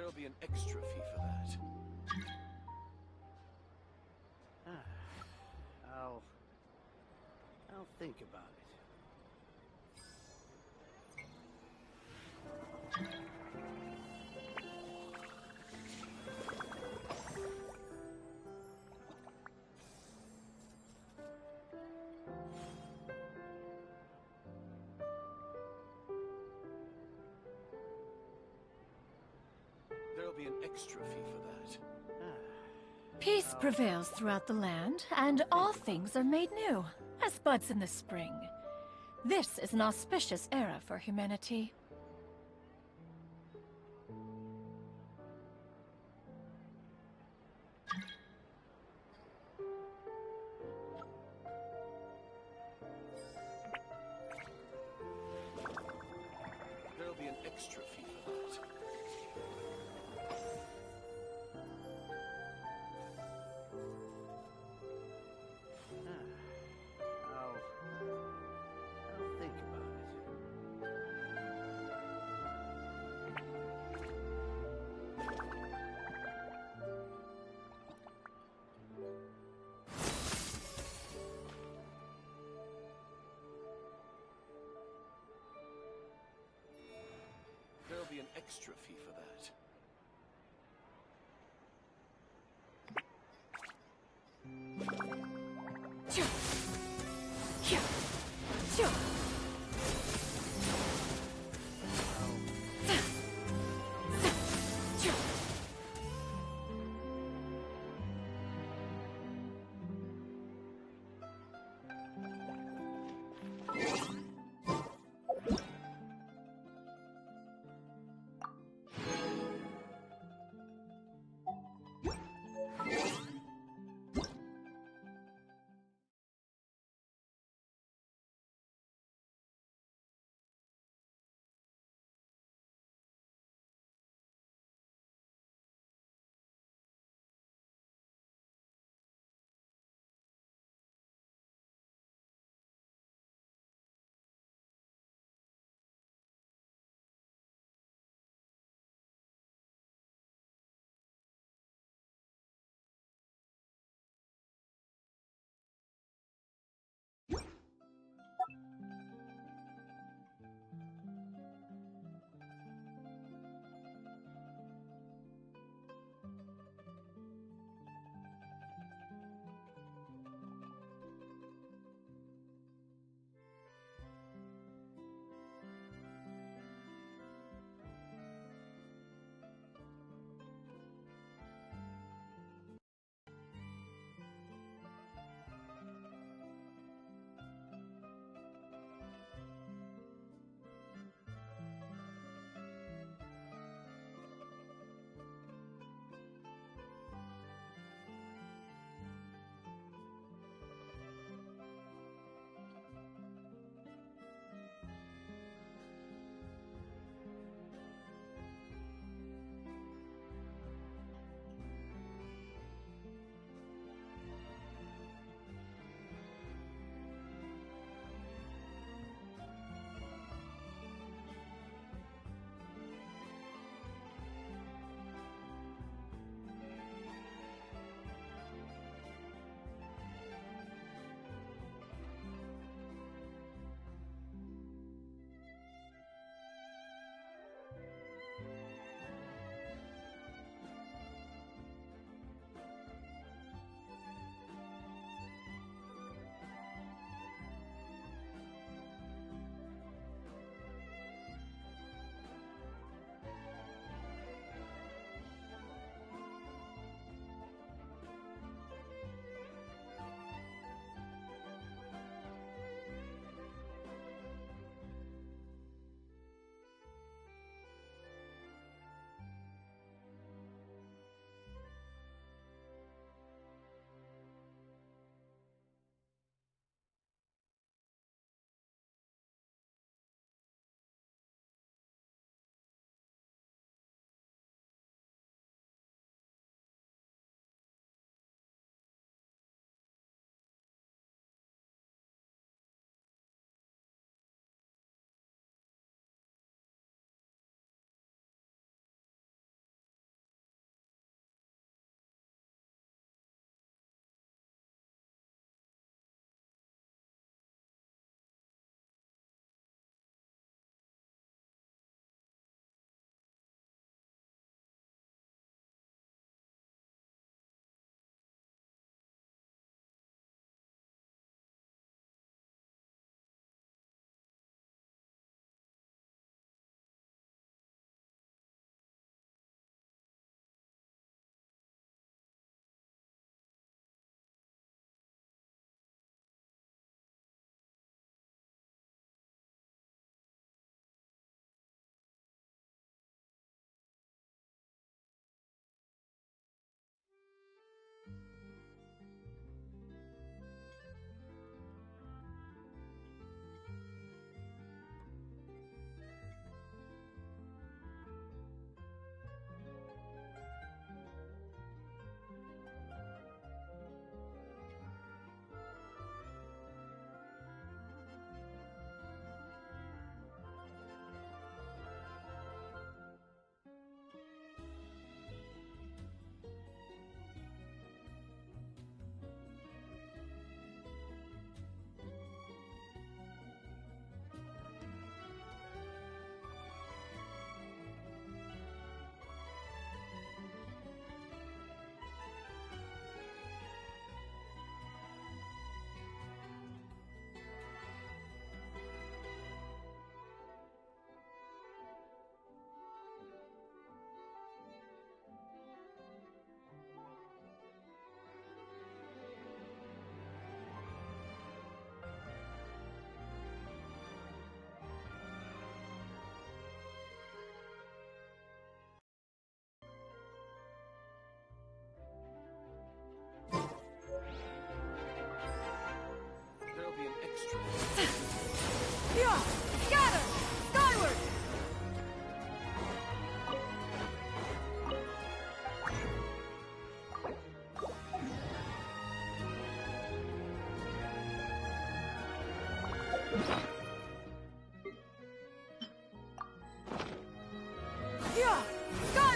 There'll be an extra fee for that. I'll think about it. There'll be an extra fee for that. Peace prevails throughout the land, and all things are made new, as buds in the spring. This is an auspicious era for humanity. There'll be an extra fee for that. I'll think about it. There'll be an extra fee for that.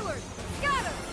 Onward! Scatter!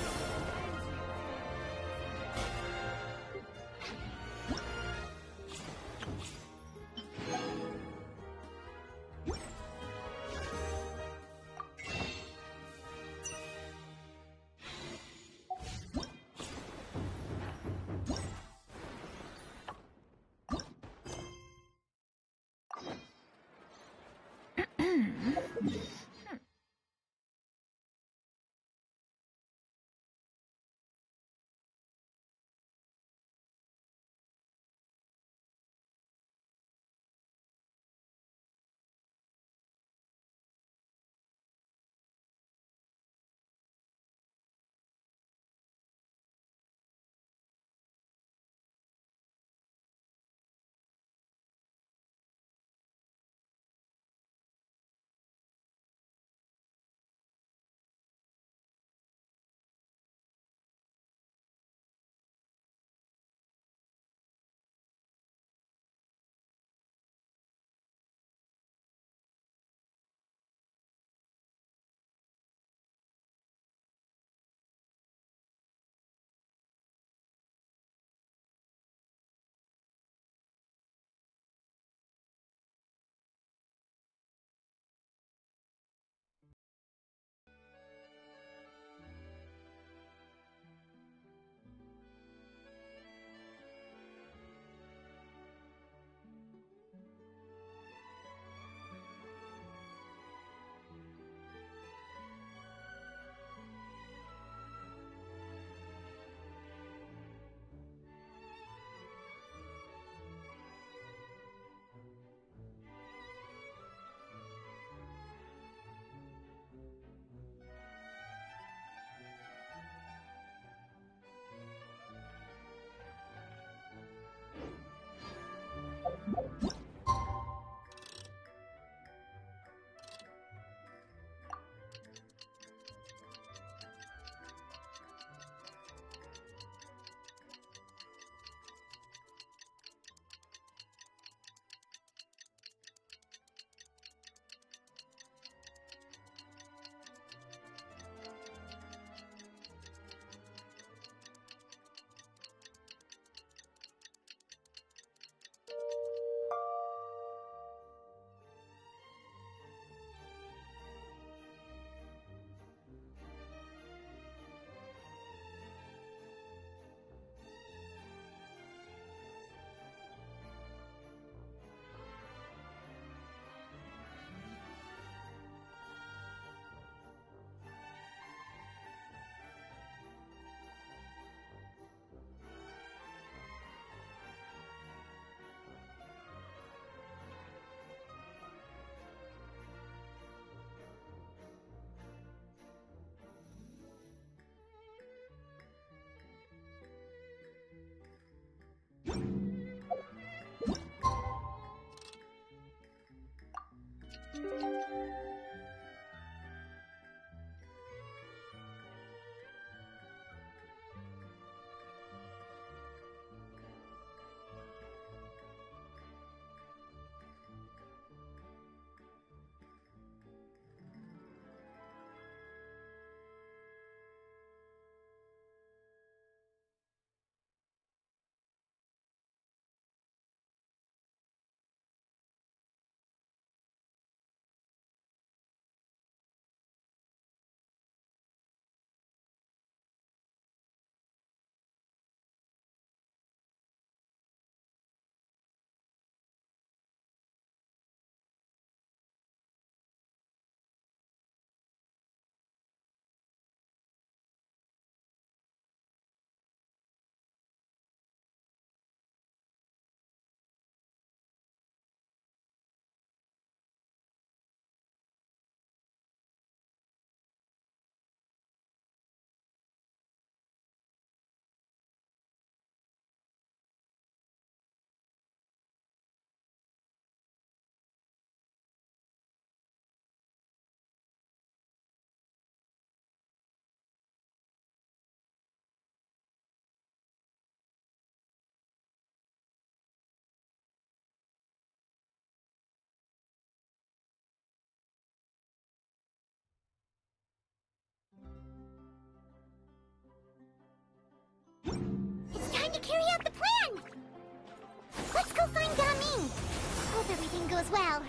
goes well.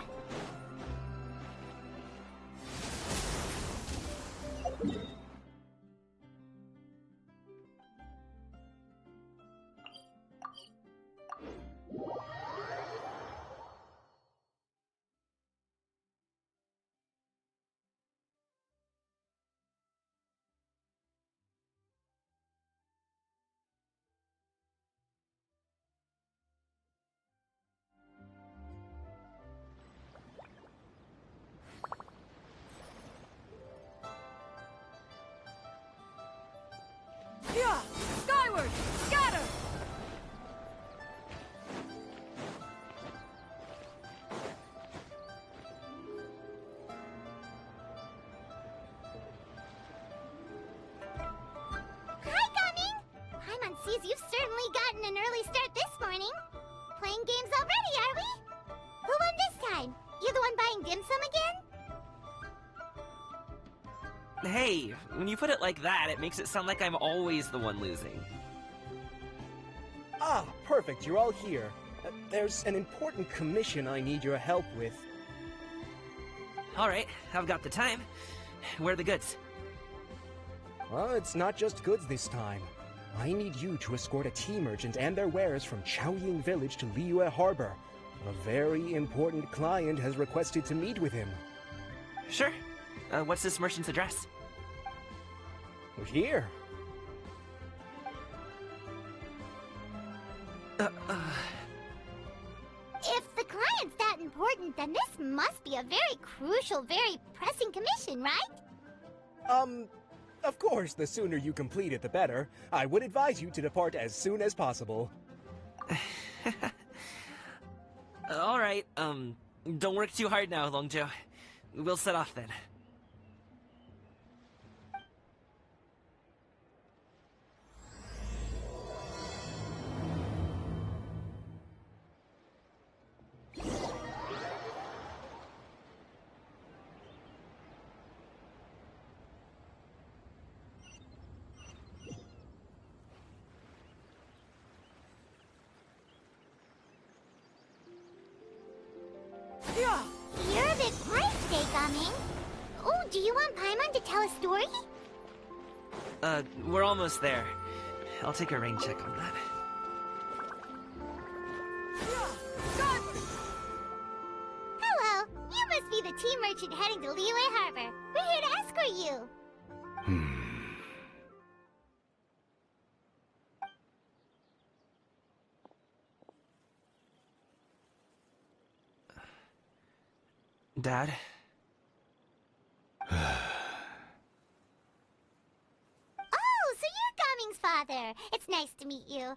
Yeah! Skyward! Scatter! Hi, Gumming! Paimon sees you've certainly gotten an early start this morning. Playing games already, are we? Who won this time? You the one buying dim sum again? Hey, when you put it like that, it makes it sound like I'm always the one losing. Ah, perfect, you're all here. There's an important commission I need your help with. Alright, I've got the time. Where are the goods? Well, it's not just goods this time. I need you to escort a tea merchant and their wares from Chaoying Village to Liyue Harbor. A very important client has requested to meet with him. Sure. What's this merchant's address? Here. If the client's that important, then this must be a very crucial, very pressing commission, right? Of course, the sooner you complete it, the better. I would advise you to depart as soon as possible. Alright, don't work too hard now, Longjo. We'll set off then. Yeah! You're a bit quiet today, Gumming. Oh, do you want Paimon to tell a story? We're almost there. I'll take a rain check on that. Hello, you must be the tea merchant heading to Liyue Harbor. We're here to escort you. Dad? Oh, so you're Gumming's father. It's nice to meet you.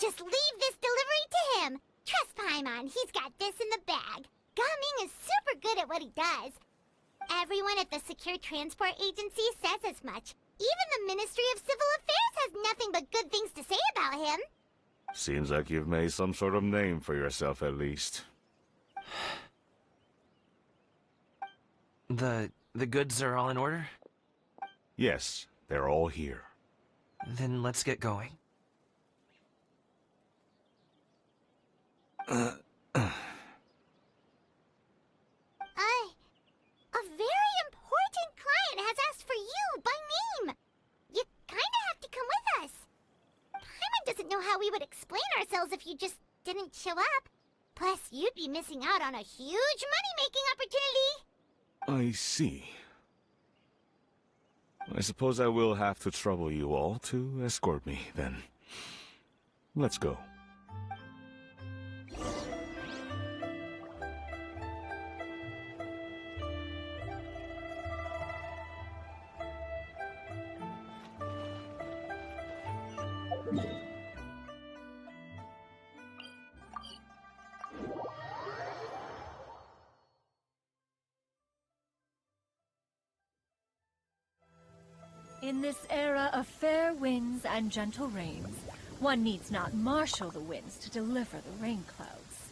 Just leave this delivery to him. Trust Paimon, he's got this in the bag. Gumming is super good at what he does. Everyone at the Secure Transport Agency says as much. Even the Ministry of Civil Affairs has nothing but good things to say about him. Seems like you've made some sort of name for yourself, at least. The goods are all in order? Yes, they're all here. Then let's get going. A very important client has asked for you by name. You kinda have to come with us. Paimon doesn't know how we would explain ourselves if you just didn't show up. Plus, you'd be missing out on a huge money-making opportunity. I see. I suppose I will have to trouble you all to escort me, then. Let's go. In this era of fair winds and gentle rains, one needs not marshal the winds to deliver the rain clouds.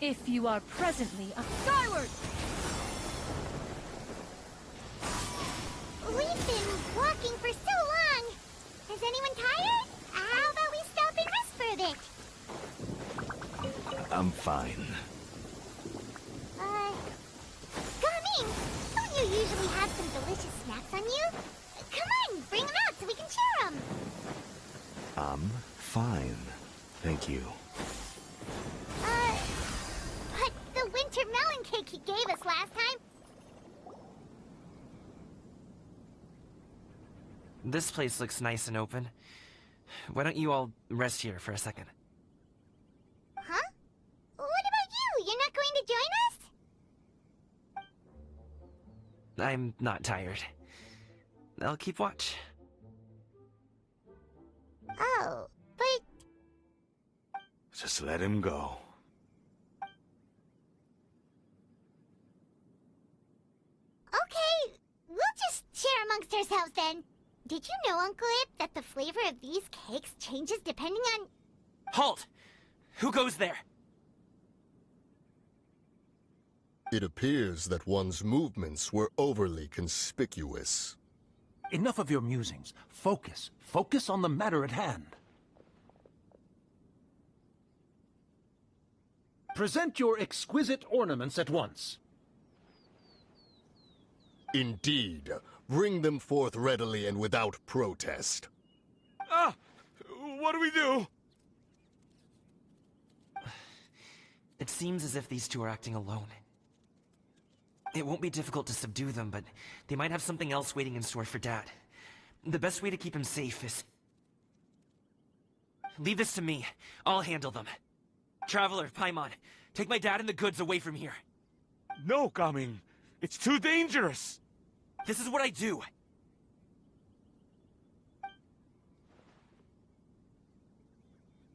If you are presently up skyward! We've been walking for so long. Is anyone tired? How about fine. Gummy, don't you usually have some delicious snacks on you? Come on, bring them out so we can share them. I'm fine. Thank you. But the winter melon cake he gave us last time. This place looks nice and open. Why don't you all rest here for a second? Huh? What about you? You're not going to join us? I'm not tired. I'll keep watch. Oh, but... Just let him go. Okay, we'll just share amongst ourselves then. Did you know, Uncle Ip, that the flavor of these cakes changes depending on... Halt! Who goes there? It appears that one's movements were overly conspicuous. Enough of your musings. Focus. Focus on the matter at hand. Present your exquisite ornaments at once. Indeed. Bring them forth readily and without protest. Ah! What do we do? It seems as if these two are acting alone. It won't be difficult to subdue them, but they might have something else waiting in store for Dad. The best way to keep him safe is... Leave this to me. I'll handle them. Traveler, Paimon, take my dad and the goods away from here. No, Gaming. It's too dangerous. This is what I do.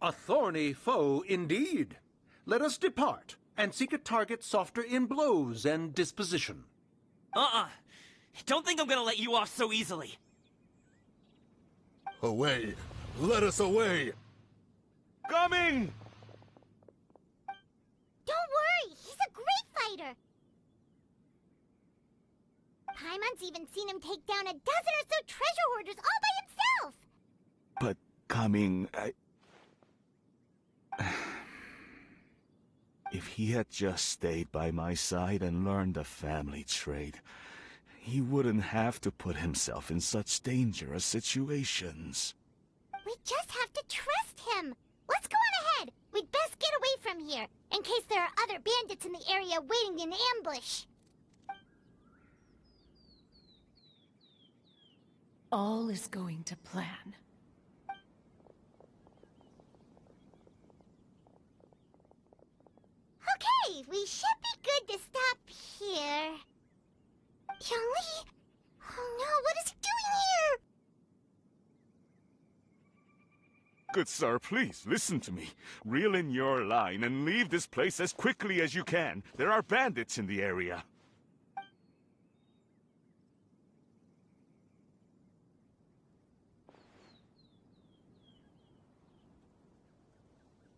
A thorny foe indeed. Let us depart and seek a target softer in blows and disposition. Don't think I'm gonna let you off so easily. Away! Let us away! Coming! Don't worry, he's a great fighter. Paimon's even seen him take down a dozen or so treasure hoarders all by himself. But, Gaming, If he had just stayed by my side and learned the family trade, he wouldn't have to put himself in such dangerous situations. We just have to trust him. Let's go on ahead. We'd best get away from here, in case there are other bandits in the area waiting in ambush. All is going to plan. Okay, we should be good to stop here. Yongli? Oh no, what is he doing here? Good sir, please, listen to me. Reel in your line and leave this place as quickly as you can. There are bandits in the area.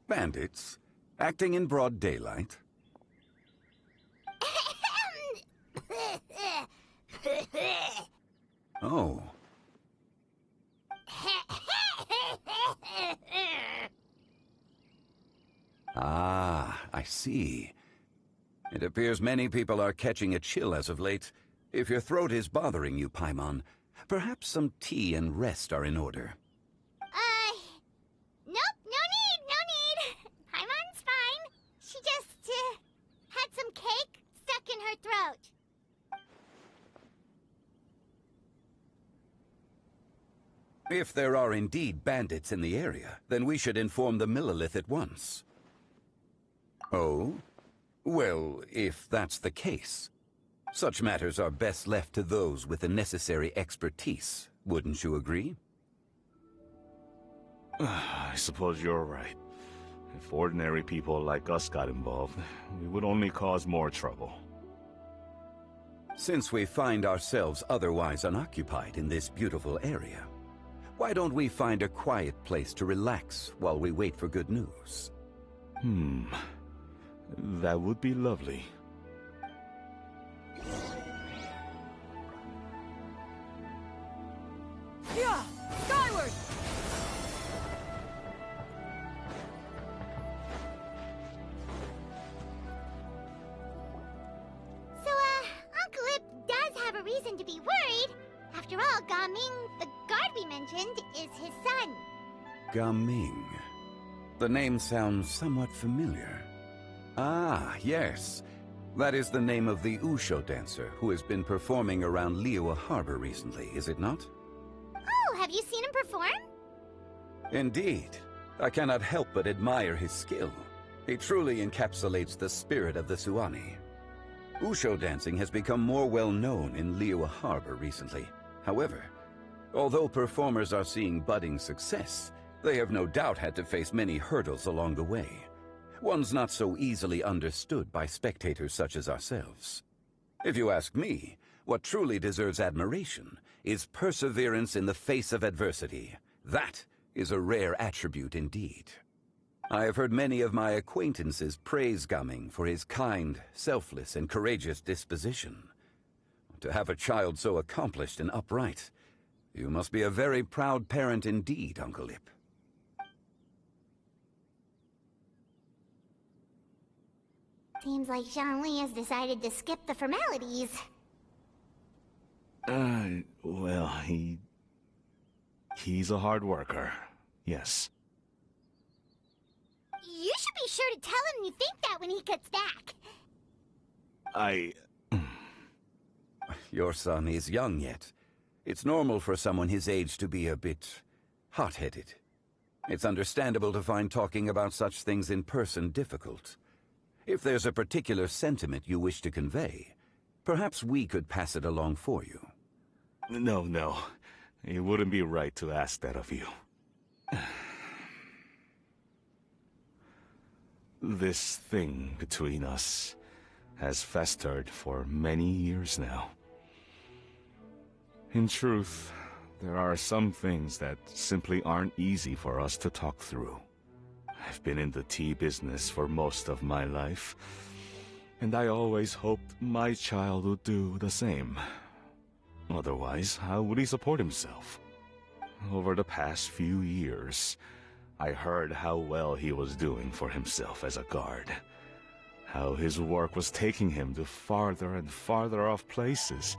Bandits? Acting in broad daylight? Oh. Ah, I see. It appears many people are catching a chill as of late. If your throat is bothering you, Paimon, perhaps some tea and rest are in order. Nope, no need. Paimon's fine. She just, had some cake stuck in her throat. If there are indeed bandits in the area, then we should inform the Millilith at once. Oh? Well, if that's the case, such matters are best left to those with the necessary expertise, wouldn't you agree? I suppose you're right. If ordinary people like us got involved, we would only cause more trouble. Since we find ourselves otherwise unoccupied in this beautiful area, why don't we find a quiet place to relax while we wait for good news? That would be lovely. Yeah! Skyward! reason to be worried. After all, Gaming, the guard we mentioned, is his son. Gaming. The name sounds somewhat familiar. Ah, yes. That is the name of the Usho dancer who has been performing around Liyue Harbor recently, is it not? Oh, have you seen him perform? Indeed. I cannot help but admire his skill. He truly encapsulates the spirit of the Suani. Usho dancing has become more well known in Liyue Harbor recently. However, although performers are seeing budding success, they have no doubt had to face many hurdles along the way. Ones not so easily understood by spectators such as ourselves. If you ask me, what truly deserves admiration is perseverance in the face of adversity. That is a rare attribute indeed. I have heard many of my acquaintances praise Gaming for his kind, selfless, and courageous disposition. To have a child so accomplished and upright, you must be a very proud parent indeed, Uncle Ip. Seems like Zhongli has decided to skip the formalities. Well, he's a hard worker. Yes. You should be sure to tell him you think that when he gets back. Your son is young yet. It's normal for someone his age to be a bit hot-headed. It's understandable to find talking about such things in person difficult. If there's a particular sentiment you wish to convey, perhaps we could pass it along for you. No. It wouldn't be right to ask that of you. This thing between us has festered for many years now. In truth, there are some things that simply aren't easy for us to talk through. I've been in the tea business for most of my life, and I always hoped my child would do the same. Otherwise, how would he support himself? Over the past few years, I heard how well he was doing for himself as a guard. How his work was taking him to farther and farther off places.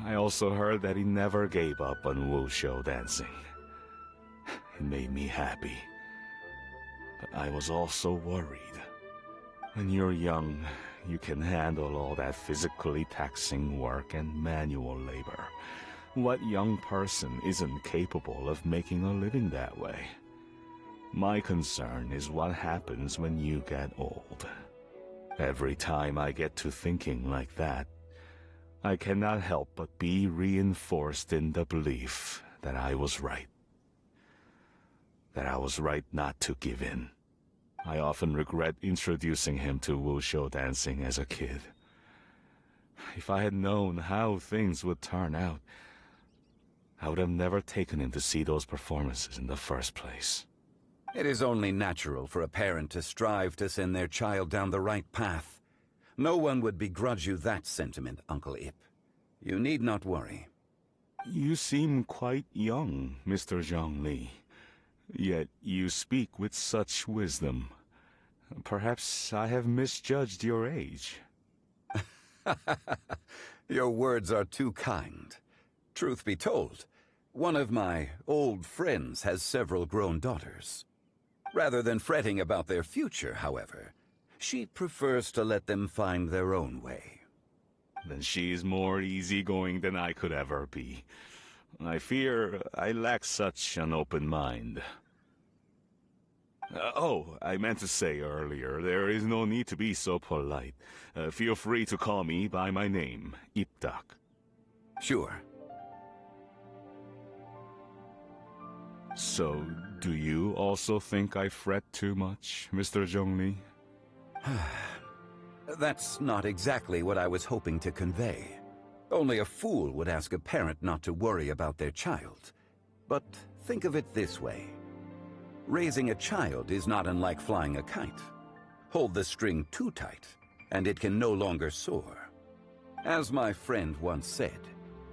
I also heard that he never gave up on wushu dancing. It made me happy. But I was also worried. When you're young, you can handle all that physically taxing work and manual labor. What young person isn't capable of making a living that way? My concern is what happens when you get old. Every time I get to thinking like that, I cannot help but be reinforced in the belief that I was right. That I was right not to give in. I often regret introducing him to wushu dancing as a kid. If I had known how things would turn out, I would have never taken him to see those performances in the first place. It is only natural for a parent to strive to send their child down the right path. No one would begrudge you that sentiment, Uncle Ip. You need not worry. You seem quite young, Mr. Zhongli. Yet you speak with such wisdom. Perhaps I have misjudged your age. Your words are too kind. Truth be told, one of my old friends has several grown daughters. Rather than fretting about their future, however, she prefers to let them find their own way. Then she's more easygoing than I could ever be. I fear I lack such an open mind. I meant to say earlier, there is no need to be so polite. Feel free to call me by my name, Ipdak. Sure. So, do you also think I fret too much, Mr. Zhongli? That's not exactly what I was hoping to convey. Only a fool would ask a parent not to worry about their child. But think of it this way. Raising a child is not unlike flying a kite. Hold the string too tight, and it can no longer soar. As my friend once said,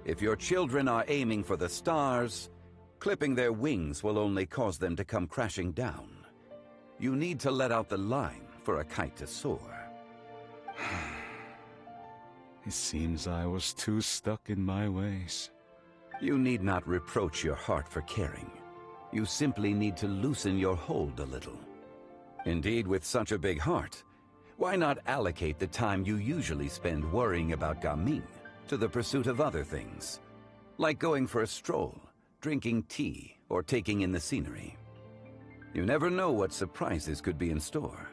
if your children are aiming for the stars, clipping their wings will only cause them to come crashing down. You need to let out the line for a kite to soar. It seems I was too stuck in my ways. You need not reproach your heart for caring. You simply need to loosen your hold a little. Indeed, with such a big heart, why not allocate the time you usually spend worrying about Gaming to the pursuit of other things, like going for a stroll, drinking tea, or taking in the scenery? You never know what surprises could be in store.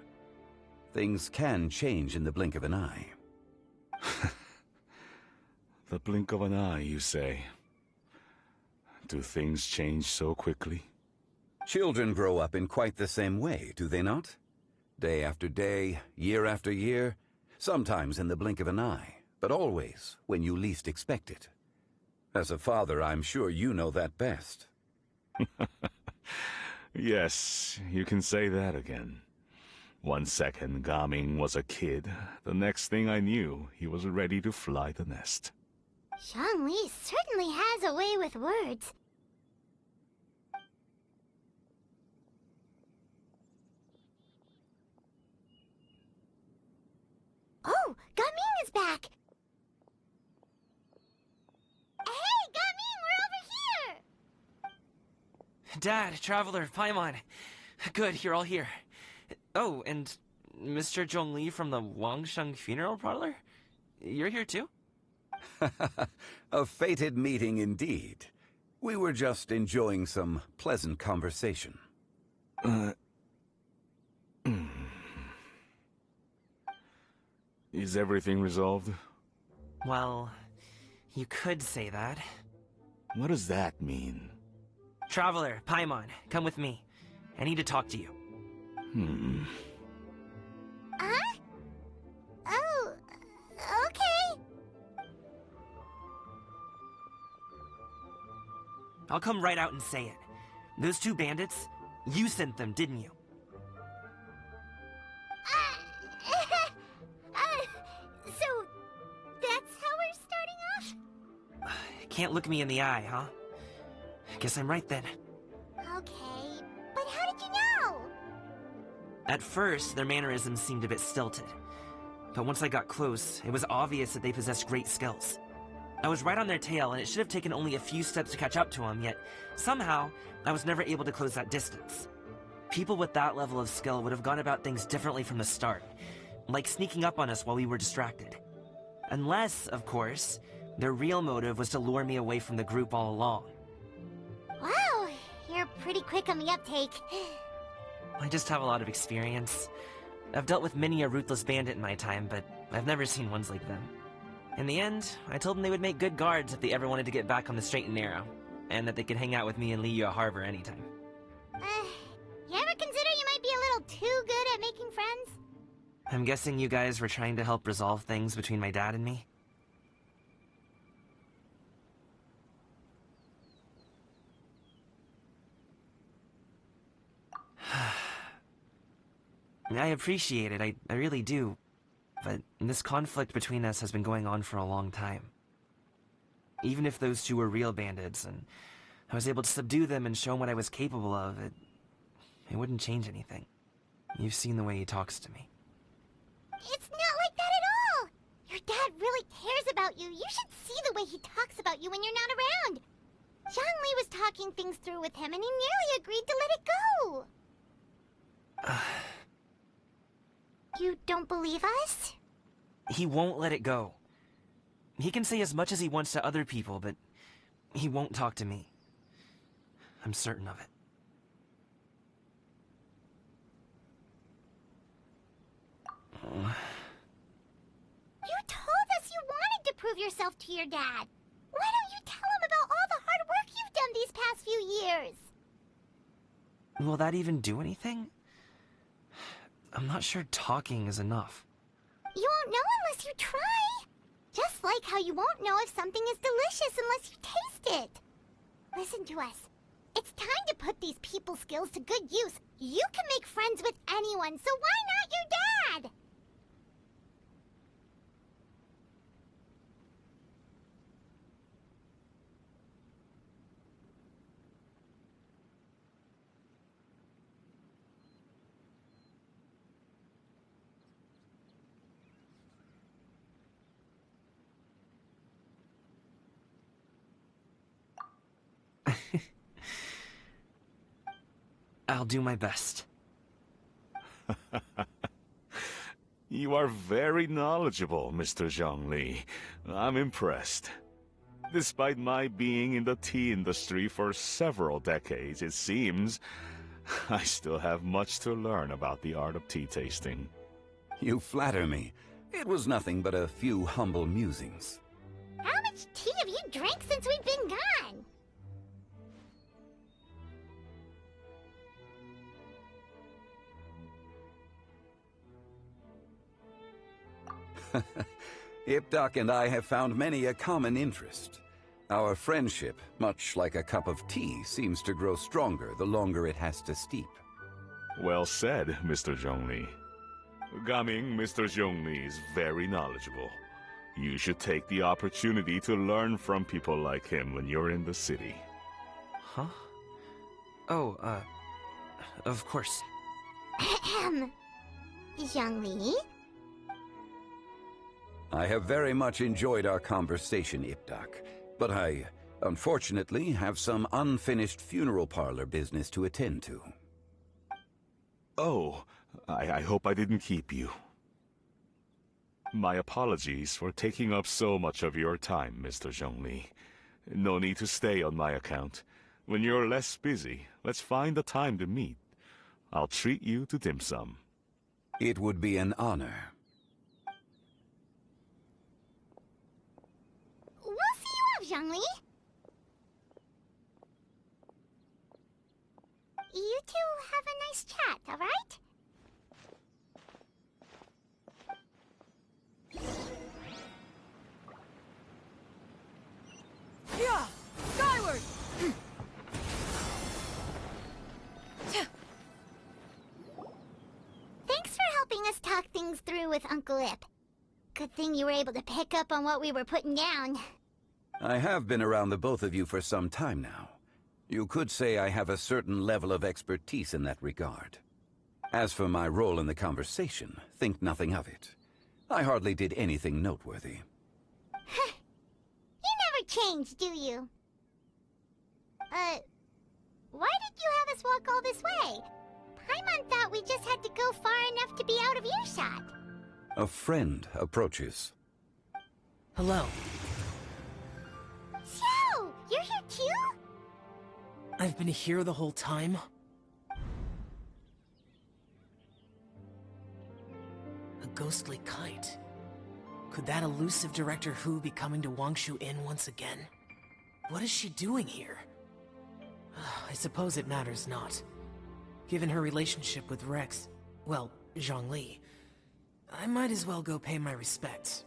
Things can change in the blink of an eye. The blink of an eye, you say? Do things change so quickly? Children grow up in quite the same way, do they not? Day after day, year after year, sometimes in the blink of an eye, but always when you least expect it. As a father, I'm sure you know that best. Yes, you can say that again. 1 second, Gaming was a kid. The next thing I knew, he was ready to fly the nest. Zhongli certainly has a way with words. Oh, Gaming is back! Hey, Gaming, we're over here! Dad, Traveler, Paimon. Good, you're all here. Oh, and Mr. Zhongli from the Wangsheng Funeral Parlor? You're here too? A fated meeting indeed. We were just enjoying some pleasant conversation. Is everything resolved? Well, you could say that. What does that mean? Traveler, Paimon, come with me. I need to talk to you. Huh? Oh, okay. I'll come right out and say it. Those 2 bandits, you sent them, didn't you? So, that's how we're starting off? Can't look me in the eye, huh? Guess I'm right then. Okay, but how did you know? At first, their mannerisms seemed a bit stilted. But once I got close, it was obvious that they possessed great skills. I was right on their tail, and it should have taken only a few steps to catch up to them, yet somehow, I was never able to close that distance. People with that level of skill would have gone about things differently from the start, like sneaking up on us while we were distracted. Unless, of course, their real motive was to lure me away from the group all along. Wow, you're pretty quick on the uptake. I just have a lot of experience. I've dealt with many a ruthless bandit in my time, but I've never seen ones like them. In the end, I told them they would make good guards if they ever wanted to get back on the straight and narrow, and that they could hang out with me in Liyue Harbor anytime. You ever consider you might be a little too good at making friends? I'm guessing you guys were trying to help resolve things between my dad and me? I appreciate it, I really do. But this conflict between us has been going on for a long time. Even if those 2 were real bandits, and I was able to subdue them and show them what I was capable of, it wouldn't change anything. You've seen the way he talks to me. It's not like that at all! Your dad really cares about you. You should see the way he talks about you when you're not around. Zhongli was talking things through with him, and he nearly agreed to let it go. You don't believe us? He won't let it go. He can say as much as he wants to other people, but he won't talk to me. I'm certain of it. You told us you wanted to prove yourself to your dad. Why don't you tell him about all the hard work you've done these past few years? Will that even do anything? I'm not sure talking is enough. You won't know unless you try. Just like how you won't know if something is delicious unless you taste it. Listen to us. It's time to put these people skills to good use. You can make friends with anyone, so why not your dad? I'll do my best. You are very knowledgeable, Mr. Zhongli. I'm impressed. Despite my being in the tea industry for several decades, it seems I still have much to learn about the art of tea tasting. You flatter me. It was nothing but a few humble musings. How much tea have you drank since we've been gone? Ipdak and I have found many a common interest. Our friendship, much like a cup of tea, seems to grow stronger the longer it has to steep. Well said, Mr. Zhongli. Gaming, Mr. Zhongli is very knowledgeable. You should take the opportunity to learn from people like him when you're in the city. Huh? Oh, of course. Ahem. Zhongli? I have very much enjoyed our conversation, Ipdak, but I, unfortunately, have some unfinished funeral parlor business to attend to. Oh, I hope I didn't keep you. My apologies for taking up so much of your time, Mr. Zhongli. No need to stay on my account. When you're less busy, let's find a time to meet. I'll treat you to dim sum. It would be an honor. We'll see you off, Zhongli. You two have a nice chat, alright? Yeah! Skyward! Thanks for helping us talk things through with Uncle Ip. Good thing you were able to pick up on what we were putting down. I have been around the both of you for some time now. You could say I have a certain level of expertise in that regard. As for my role in the conversation, think nothing of it. I hardly did anything noteworthy. You never change, do you? Why did you have us walk all this way? Paimon thought we just had to go far enough to be out of earshot. A friend approaches. Hello. So, you're here too? I've been here the whole time? A ghostly kite. Could that elusive Director Hu be coming to Wangshu Inn once again? What is she doing here? I suppose it matters not. Given her relationship with Rex, well, Zhongli, I might as well go pay my respects.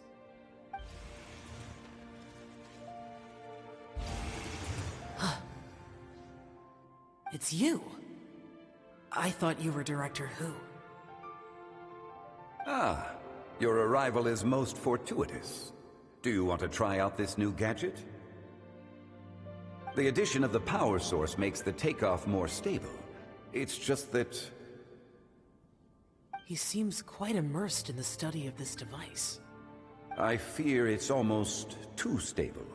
It's you! I thought you were Director Hu. Ah, your arrival is most fortuitous. Do you want to try out this new gadget? The addition of the power source makes the takeoff more stable. It's just that... He seems quite immersed in the study of this device. I fear it's almost too stable.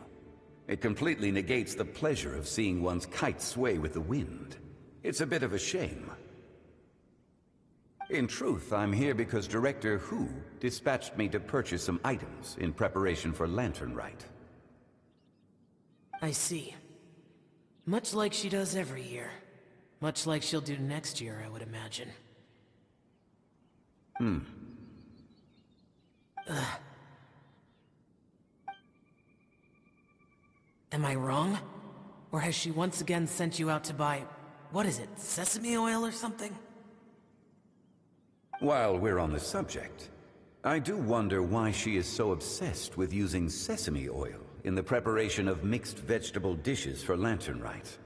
It completely negates the pleasure of seeing one's kite sway with the wind. It's a bit of a shame. In truth, I'm here because Director Hu dispatched me to purchase some items in preparation for Lantern Rite. I see. Much like she does every year. Much like she'll do next year, I would imagine. Am I wrong? Or has she once again sent you out to buy... what is it, sesame oil or something? While we're on the subject, I do wonder why she is so obsessed with using sesame oil in the preparation of mixed vegetable dishes for Lantern Rite.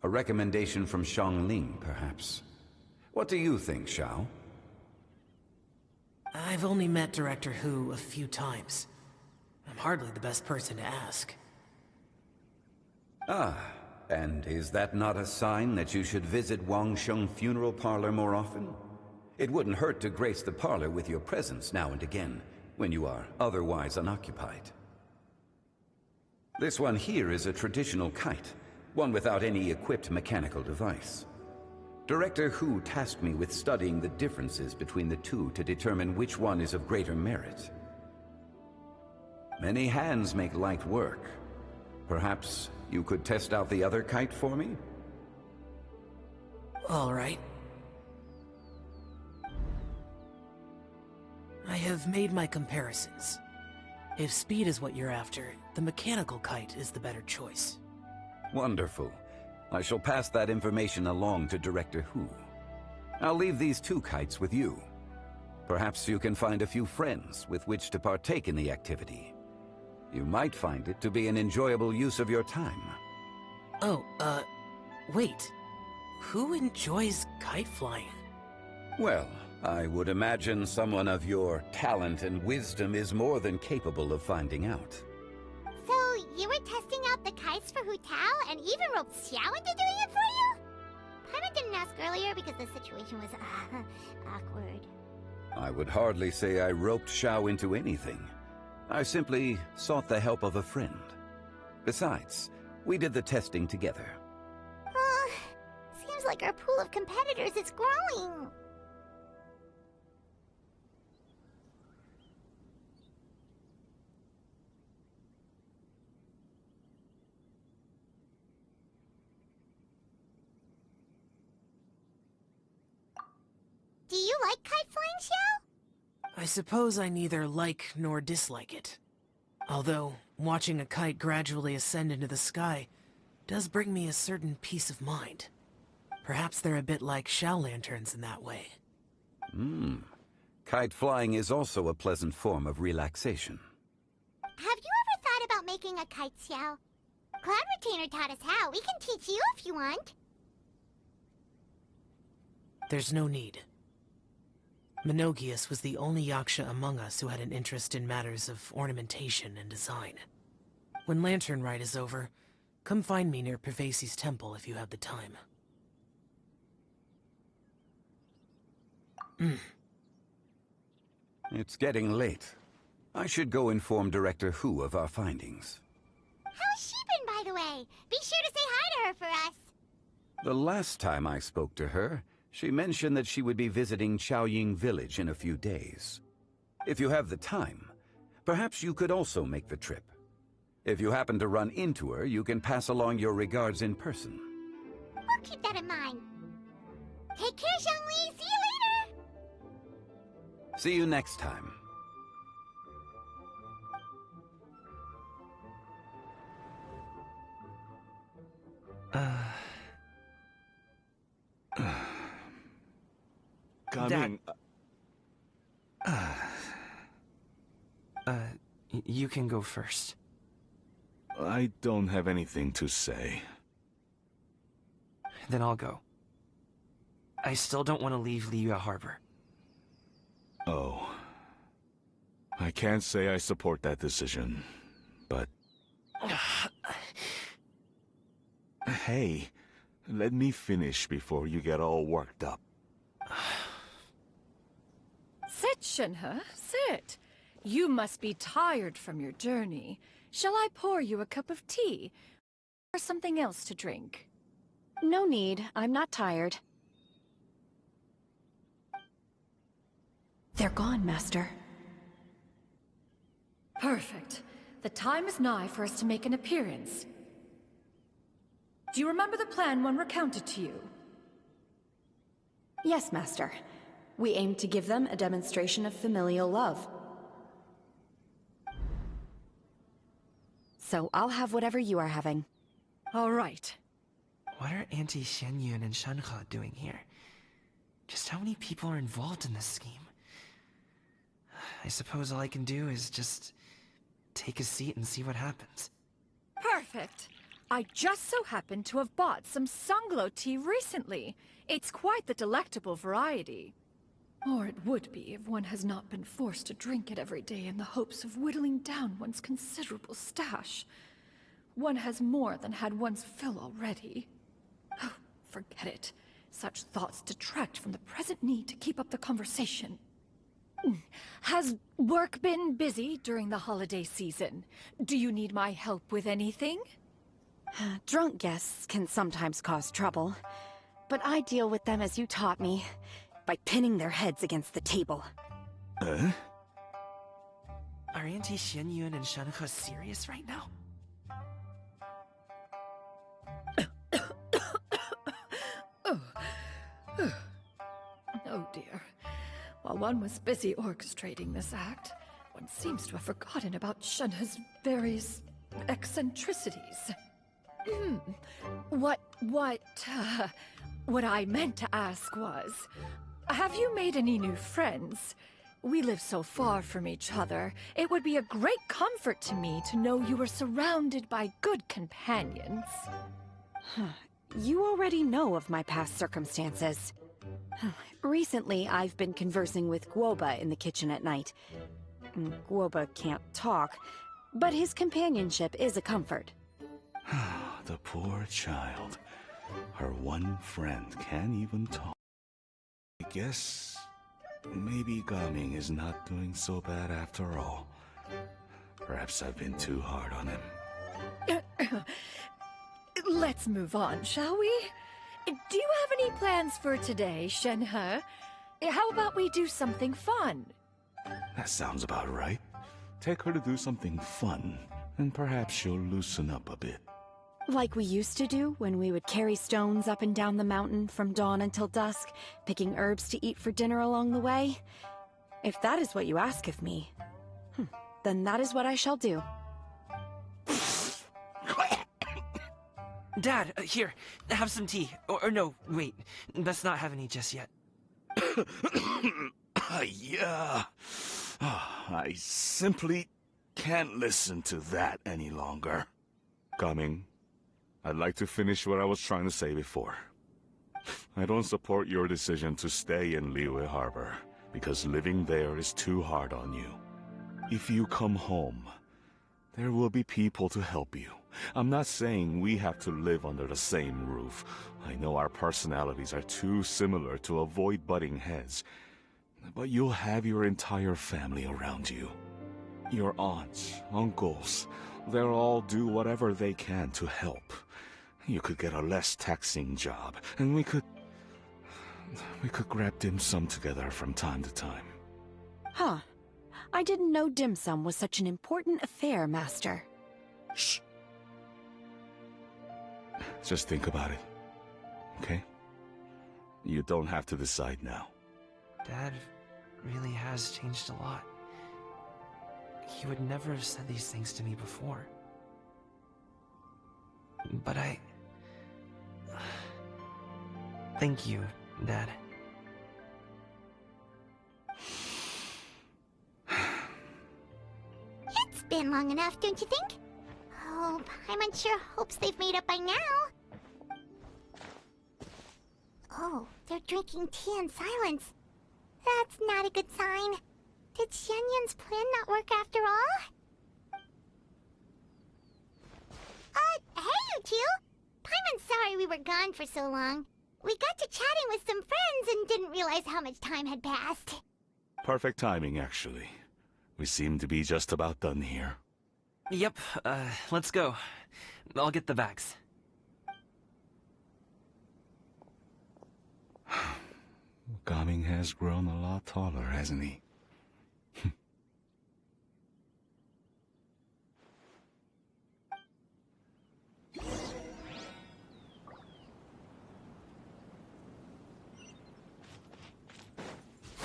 A recommendation from Xiangling, perhaps. What do you think, Xiao? I've only met Director Hu a few times. I'm hardly the best person to ask. Ah, and is that not a sign that you should visit Wangsheng Funeral Parlor more often? It wouldn't hurt to grace the parlor with your presence now and again, when you are otherwise unoccupied. This one here is a traditional kite, one without any equipped mechanical device. Director Hu tasked me with studying the differences between the two to determine which one is of greater merit. Many hands make light work. Perhaps you could test out the other kite for me? All right. I have made my comparisons. If speed is what you're after, the mechanical kite is the better choice. Wonderful. I shall pass that information along to Director Hu. I'll leave these two kites with you. Perhaps you can find a few friends with which to partake in the activity. You might find it to be an enjoyable use of your time. Oh, wait. Who enjoys kite flying? Well, I would imagine someone of your talent and wisdom is more than capable of finding out. So, you were testing out the kites for Hu Tao and even roped Xiao into doing it for you? Paimon didn't ask earlier because the situation was, awkward. I would hardly say I roped Xiao into anything. I simply sought the help of a friend. Besides, we did the testing together. Seems like our pool of competitors is growing. Do you like kite flying, Xiao? I suppose I neither like nor dislike it. Although, watching a kite gradually ascend into the sky does bring me a certain peace of mind. Perhaps they're a bit like Xiao lanterns in that way. Kite flying is also a pleasant form of relaxation. Have you ever thought about making a kite, Xiao? Cloud Retainer taught us how. We can teach you if you want. There's no need. Minogius was the only Yaksha among us who had an interest in matters of ornamentation and design. When Lantern Rite is over, come find me near Pervasi's temple if you have the time. It's getting late. I should go inform Director Hu of our findings. How's she been, by the way? Be sure to say hi to her for us. The last time I spoke to her, she mentioned that she would be visiting Chaoying Village in a few days. If you have the time, perhaps you could also make the trip. If you happen to run into her, you can pass along your regards in person. We'll keep that in mind. Take care, Zhongli. See you later. See you next time. Coming. You can go first. I don't have anything to say. Then I'll go. I still don't want to leave Liyue Harbor. Oh. I can't say I support that decision, but... Hey, let me finish before you get all worked up. Sit, Shenhe, sit. You must be tired from your journey. Shall I pour you a cup of tea? Or something else to drink? No need. I'm not tired. They're gone, Master. Perfect. The time is nigh for us to make an appearance. Do you remember the plan when recounted to you? Yes, Master. We aim to give them a demonstration of familial love. So I'll have whatever you are having. All right. What are Auntie Xianyun and Shenhe doing here? Just how many people are involved in this scheme? I suppose all I can do is just take a seat and see what happens. Perfect. I just so happen to have bought some Sunglow tea recently. It's quite the delectable variety. Or it would be if one has not been forced to drink it every day in the hopes of whittling down one's considerable stash. One has more than had one's fill already. Oh, forget it. Such thoughts detract from the present need to keep up the conversation. Has work been busy during the holiday season? Do you need my help with anything? Drunk guests can sometimes cause trouble. but I deal with them as you taught me, by pinning their heads against the table. Are Auntie Xianyun and Shenhe serious right now? Oh dear. While one was busy orchestrating this act, one seems to have forgotten about Shenhe's various eccentricities. What I meant to ask was, have you made any new friends? We live so far from each other. It would be a great comfort to me to know you were surrounded by good companions. You already know of my past circumstances. Recently, I've been conversing with Guoba in the kitchen at night. Guoba can't talk, but his companionship is a comfort. The poor child. Her one friend can't even talk. I guess maybe Gaming is not doing so bad after all. Perhaps I've been too hard on him. Let's move on, shall we? Do you have any plans for today, Shenhe? How about we do something fun? That sounds about right. Take her to do something fun, and perhaps she'll loosen up a bit. Like we used to do when we would carry stones up and down the mountain from dawn until dusk, picking herbs to eat for dinner along the way? If that is what you ask of me, then that is what I shall do. Dad, here, have some tea. Or no, wait, let's not have any just yet. Yeah. I simply can't listen to that any longer. Coming. I'd like to finish what I was trying to say before. I don't support your decision to stay in Liyue Harbor, because living there is too hard on you. If you come home, there will be people to help you. I'm not saying we have to live under the same roof. I know our personalities are too similar to avoid butting heads. But you'll have your entire family around you. Your aunts, uncles, they'll all do whatever they can to help. You could get a less taxing job, and we could grab dim sum together from time to time. Huh. I didn't know dim sum was such an important affair, Master. Shh. Just think about it, okay? You don't have to decide now. Dad really has changed a lot. He would never have said these things to me before. But thank you, Dad. It's been long enough, don't you think? Oh, Paimon sure hopes they've made up by now. Oh, they're drinking tea in silence. That's not a good sign. Did Xianyun's plan not work after all? Hey you two! Paimon's sorry we were gone for so long. We got to chatting with some friends and didn't realize how much time had passed. Perfect timing, actually. We seem to be just about done here. Yep, let's go. I'll get the bags. Gaming has grown a lot taller, hasn't he?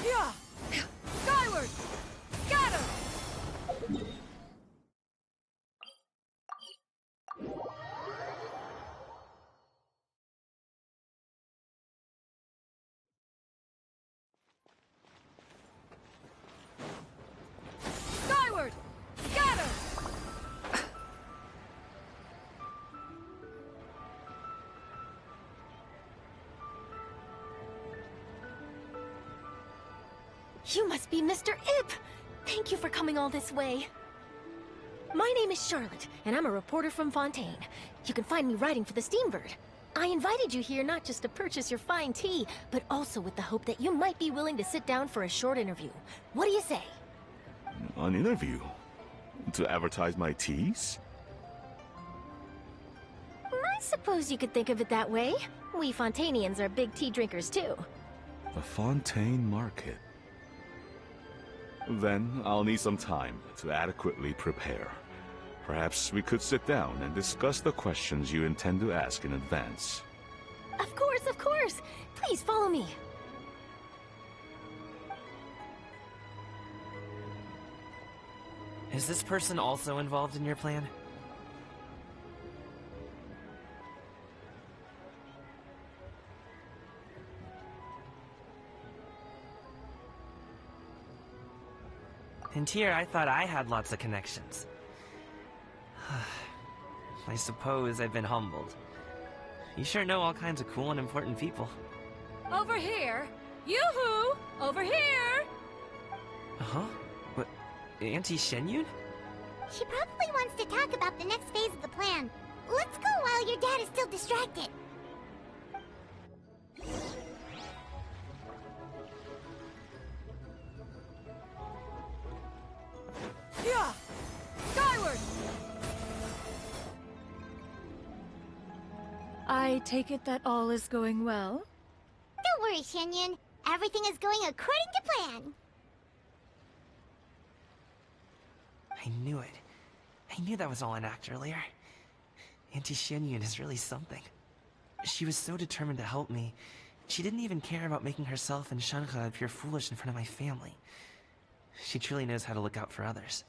Yeah! Skyward! Scatter! Skyward! Scatter! You must be Mr. Ip! Thank you for coming all this way. My name is Charlotte, and I'm a reporter from Fontaine. You can find me writing for the Steambird. I invited you here not just to purchase your fine tea, but also with the hope that you might be willing to sit down for a short interview. What do you say? An interview? To advertise my teas? My Suppose you could think of it that way. We Fontanians are big tea drinkers too. The Fontaine Market. Then I'll need some time to adequately prepare. Perhaps we could sit down and discuss the questions you intend to ask in advance. Of course, of course! Please follow me. Is this person also involved in your plan? And here I thought I had lots of connections. I suppose I've been humbled. You sure know all kinds of cool and important people. Over here! Yoo-hoo! Over here! Uh-huh? What? Auntie Shenyun? She probably wants to talk about the next phase of the plan. Let's go while your dad is still distracted. Yeah! Skyward! I take it that all is going well? Don't worry, Shenyun. Everything is going according to plan. I knew it. I knew that was all an act earlier. Auntie Shenyun is really something. She was so determined to help me. She didn't even care about making herself and Shanhe appear foolish in front of my family. She truly knows how to look out for others.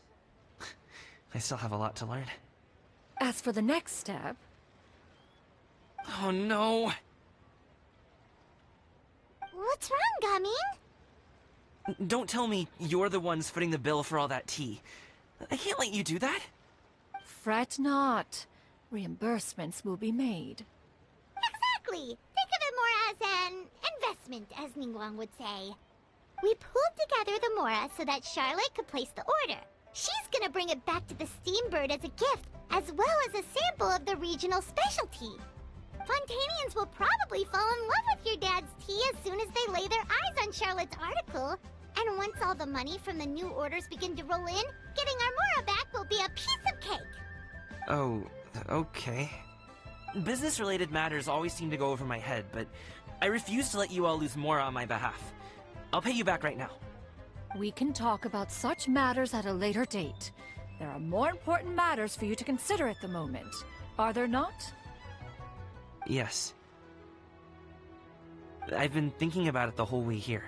I still have a lot to learn. As for the next step... Oh no! What's wrong, Gaming? Don't tell me you're the ones footing the bill for all that tea. I can't let you do that. Fret not. Reimbursements will be made. Exactly! Think of it more as an investment, as Ningguang would say. We pooled together the Mora so that Charlotte could place the order. She's gonna bring it back to the Steambird as a gift, as well as a sample of the regional specialty. Fontanians will probably fall in love with your dad's tea as soon as they lay their eyes on Charlotte's article. And once all the money from the new orders begin to roll in, getting our Mora back will be a piece of cake. Oh, okay. Business-related matters always seem to go over my head, but I refuse to let you all lose more on my behalf. I'll pay you back right now. We can talk about such matters at a later date. There are more important matters for you to consider at the moment, are there not? Yes. I've been thinking about it the whole way here.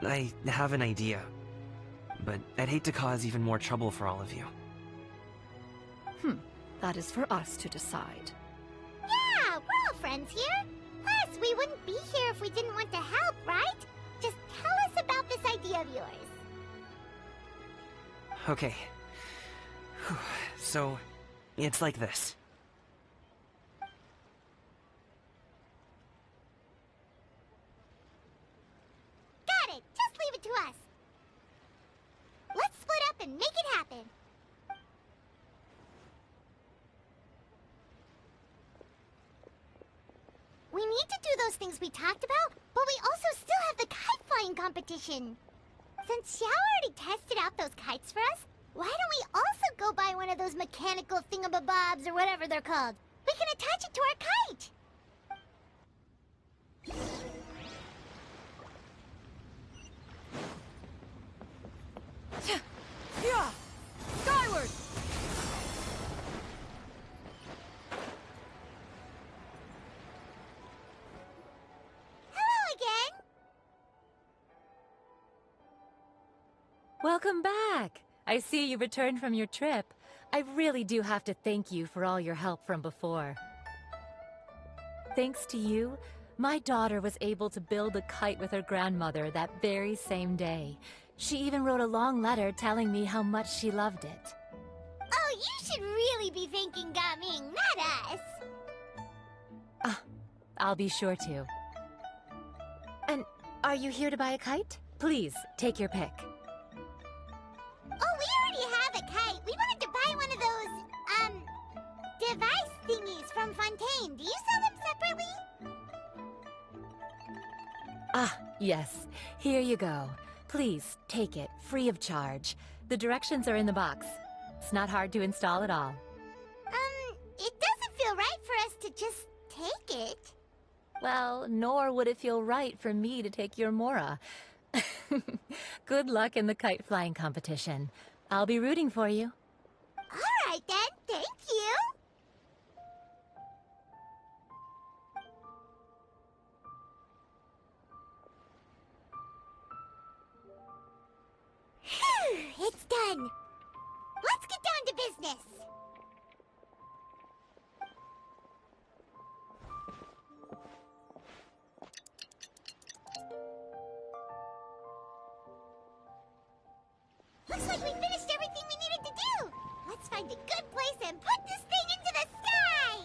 I have an idea, but I'd hate to cause even more trouble for all of you. That is for us to decide. Yeah, we're all friends here. Plus, we wouldn't be here if we didn't want to help, right? Just tell us about this idea of yours. Okay. So, it's like this. Got it! Just leave it to us. Let's split up and make it happen. We need to do those things we talked about, but we also still have the kite flying competition. Since Xiao already tested out those kites for us, why don't we also go buy one of those mechanical thingamabobs or whatever they're called? We can attach it to our kite! Yeah! Skyward! Hello again! Welcome back! I see you returned from your trip. I really do have to thank you for all your help from before. Thanks to you, my daughter was able to build a kite with her grandmother that very same day. She even wrote a long letter telling me how much she loved it. Oh, you should really be thanking Gaming, not us! I'll be sure to. And are you here to buy a kite? Please, take your pick. Oh, we already have a kite. We wanted to buy one of those, device thingies from Fontaine. Do you sell them separately? Ah, yes. Here you go. Please, take it, free of charge. The directions are in the box. It's not hard to install at all. It does just take it. Well, nor would it feel right for me to take your Mora. Good luck in the kite flying competition. I'll be rooting for you. Alright then, thank you! Phew, it's done! Let's get down to business! Looks like we finished everything we needed to do! Let's find a good place and put this thing into the sky!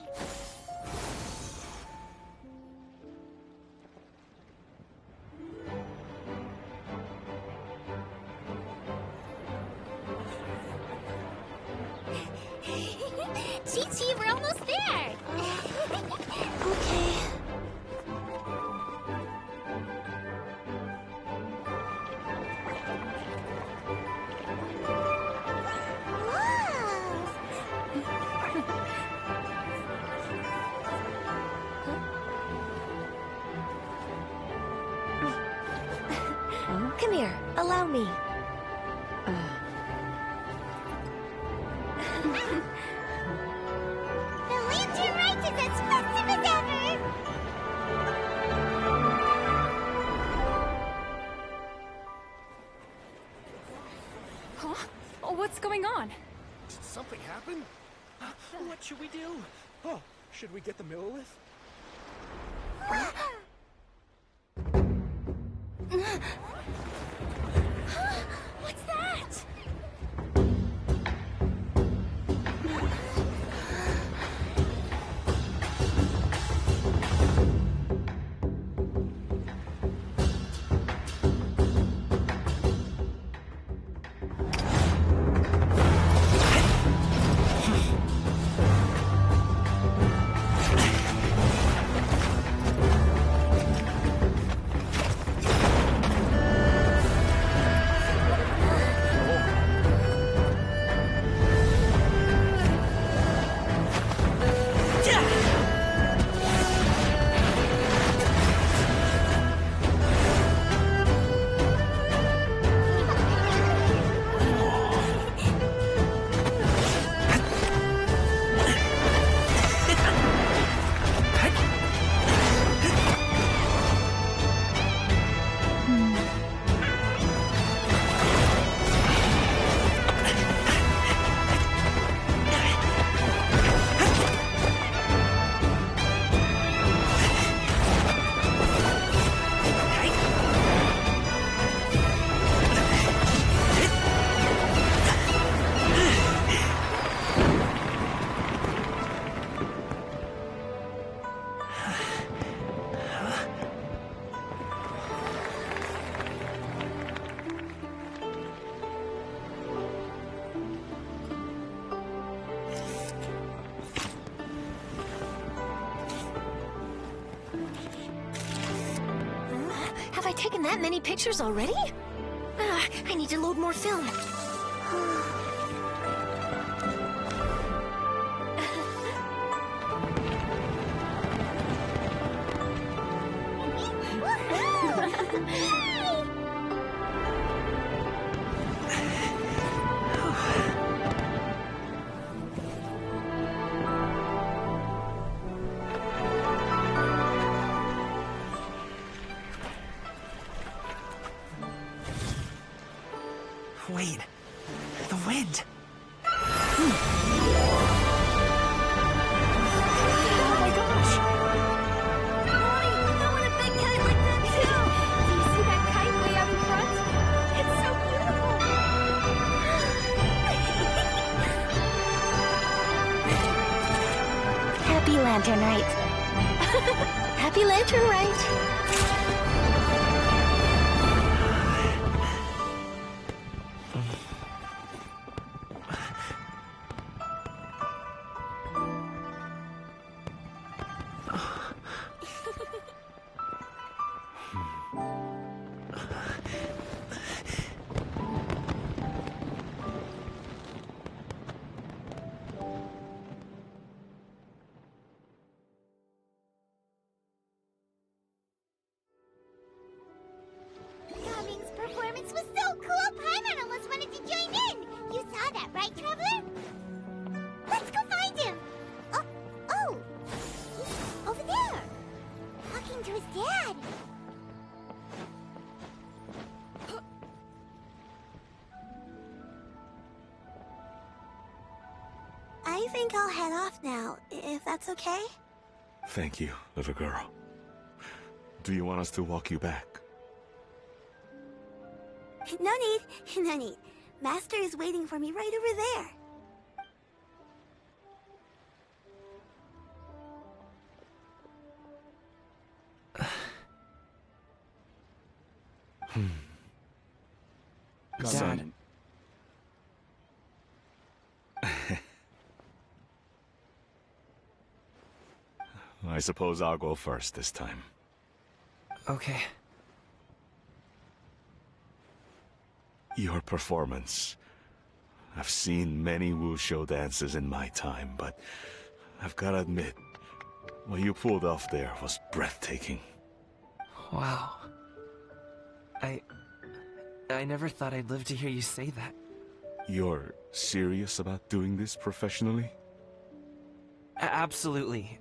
Chi-Chi, we're almost there! Okay. Come here, allow me. The Lantern Rite is as festive as ever! Huh? Oh, what's going on? Did something happen? What should we do? Oh, should we get the Millilith? What's that? Have I taken that many pictures already? I need to load more film. Wait, the wind. Oh my gosh! Mommy, I want a big kite like that too! Do you see that kite way up in front? It's so beautiful! Happy Lantern Rite. Happy Lantern Rite. think I'll head off now, if that's okay? Thank you, little girl. Do you want us to walk you back? No need, no need. Master is waiting for me right over there. Dad. I suppose I'll go first this time. Okay. Your performance. I've seen many wushou dances in my time, but I've gotta admit, what you pulled off there was breathtaking. Wow. I never thought I'd live to hear you say that. You're serious about doing this professionally? Absolutely.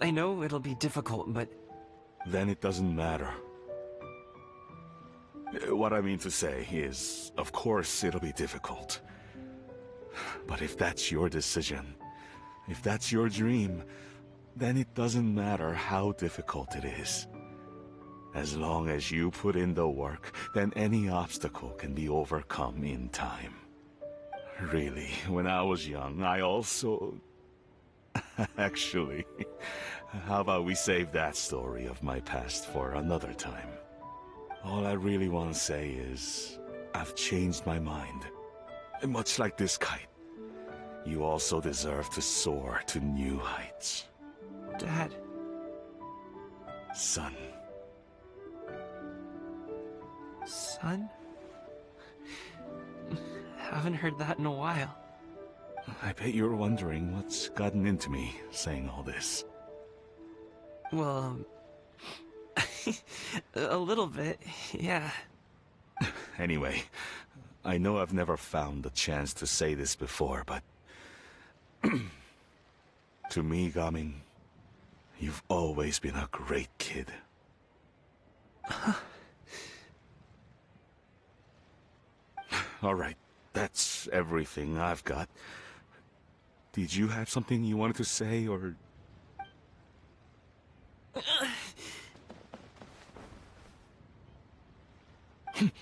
I know it'll be difficult, but... Then it doesn't matter. What I mean to say is, of course it'll be difficult. But if that's your decision, if that's your dream, then it doesn't matter how difficult it is. As long as you put in the work, then any obstacle can be overcome in time. Really, when I was young, I also... Actually, how about we save that story of my past for another time? All I really want to say is, I've changed my mind. Much like this kite, you also deserve to soar to new heights. Dad. Son. Son? Haven't heard that in a while. I bet you're wondering what's gotten into me saying all this. Well, a little bit, yeah. Anyway, I know I've never found the chance to say this before, but... to me, Gaming, you've always been a great kid. Alright, that's everything I've got. Did you have something you wanted to say, or... Seeing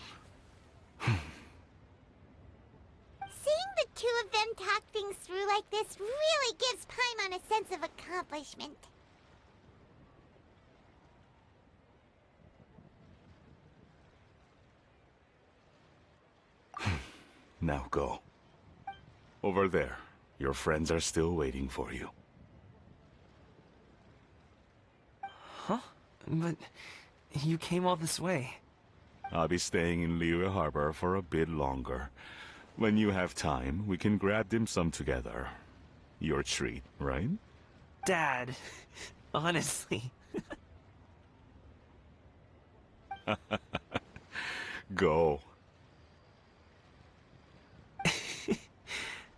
the two of them talk things through like this really gives Paimon a sense of accomplishment. Now go. Over there. Your friends are still waiting for you. Huh? But you came all this way. I'll be staying in Liyue Harbor for a bit longer. When you have time, we can grab dim sum together. Your treat, right? Dad, honestly. Go.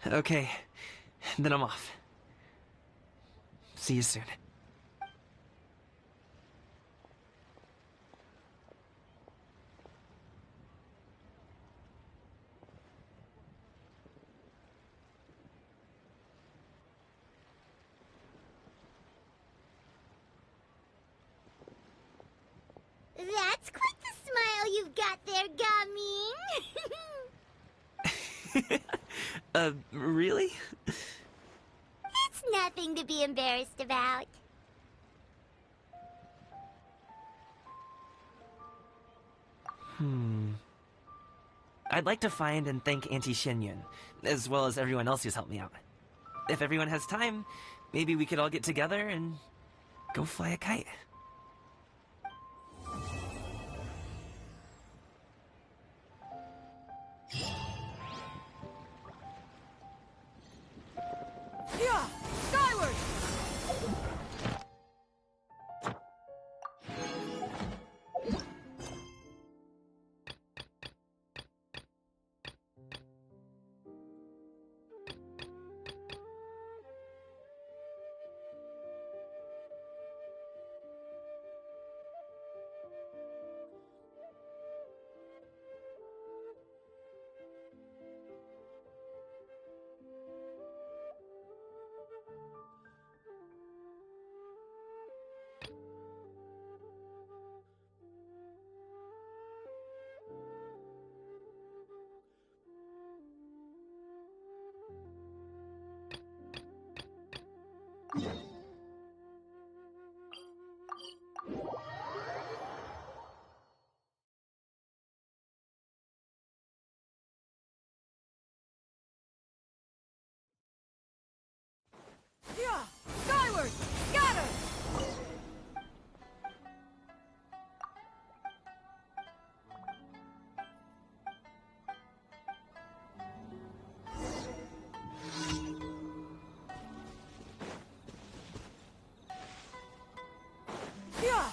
Okay, then I'm off. See you soon. That's quite the smile you've got there, Gaming. Really? It's nothing to be embarrassed about. I'd like to find and thank Auntie Xinyun, as well as everyone else who's helped me out. If everyone has time, maybe we could all get together and go fly a kite. Yeah! Skyward! Yeah! Skyward! Scatter! Yeah!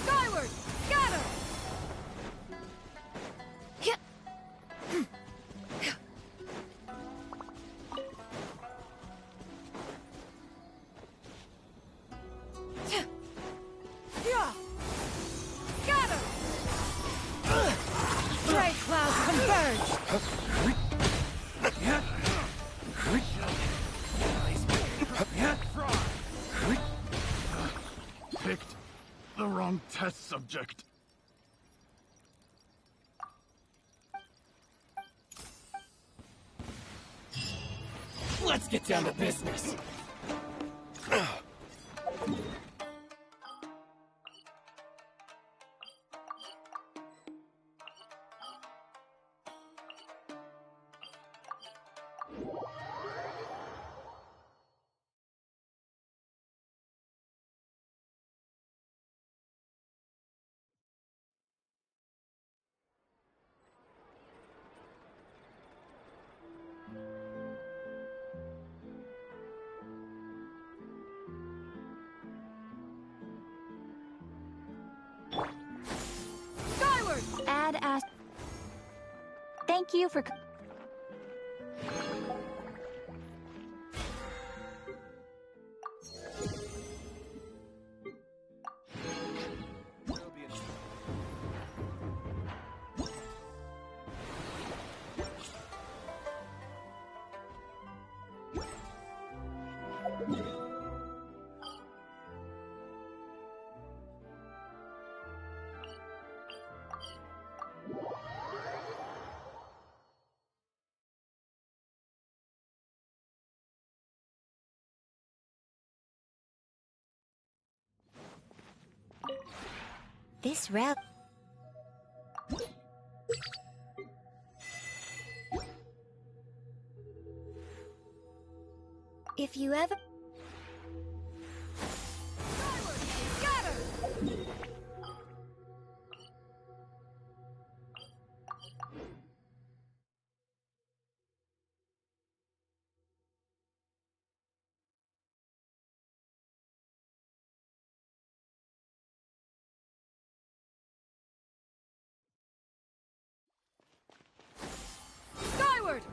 Skyward! Scatter! Yeah. Yeah! Scatter! Stray clouds converge! Picked the wrong test subject. Let's get down to business. Skyward! Ad asked. Thank you for. This route. If you ever... Skyward!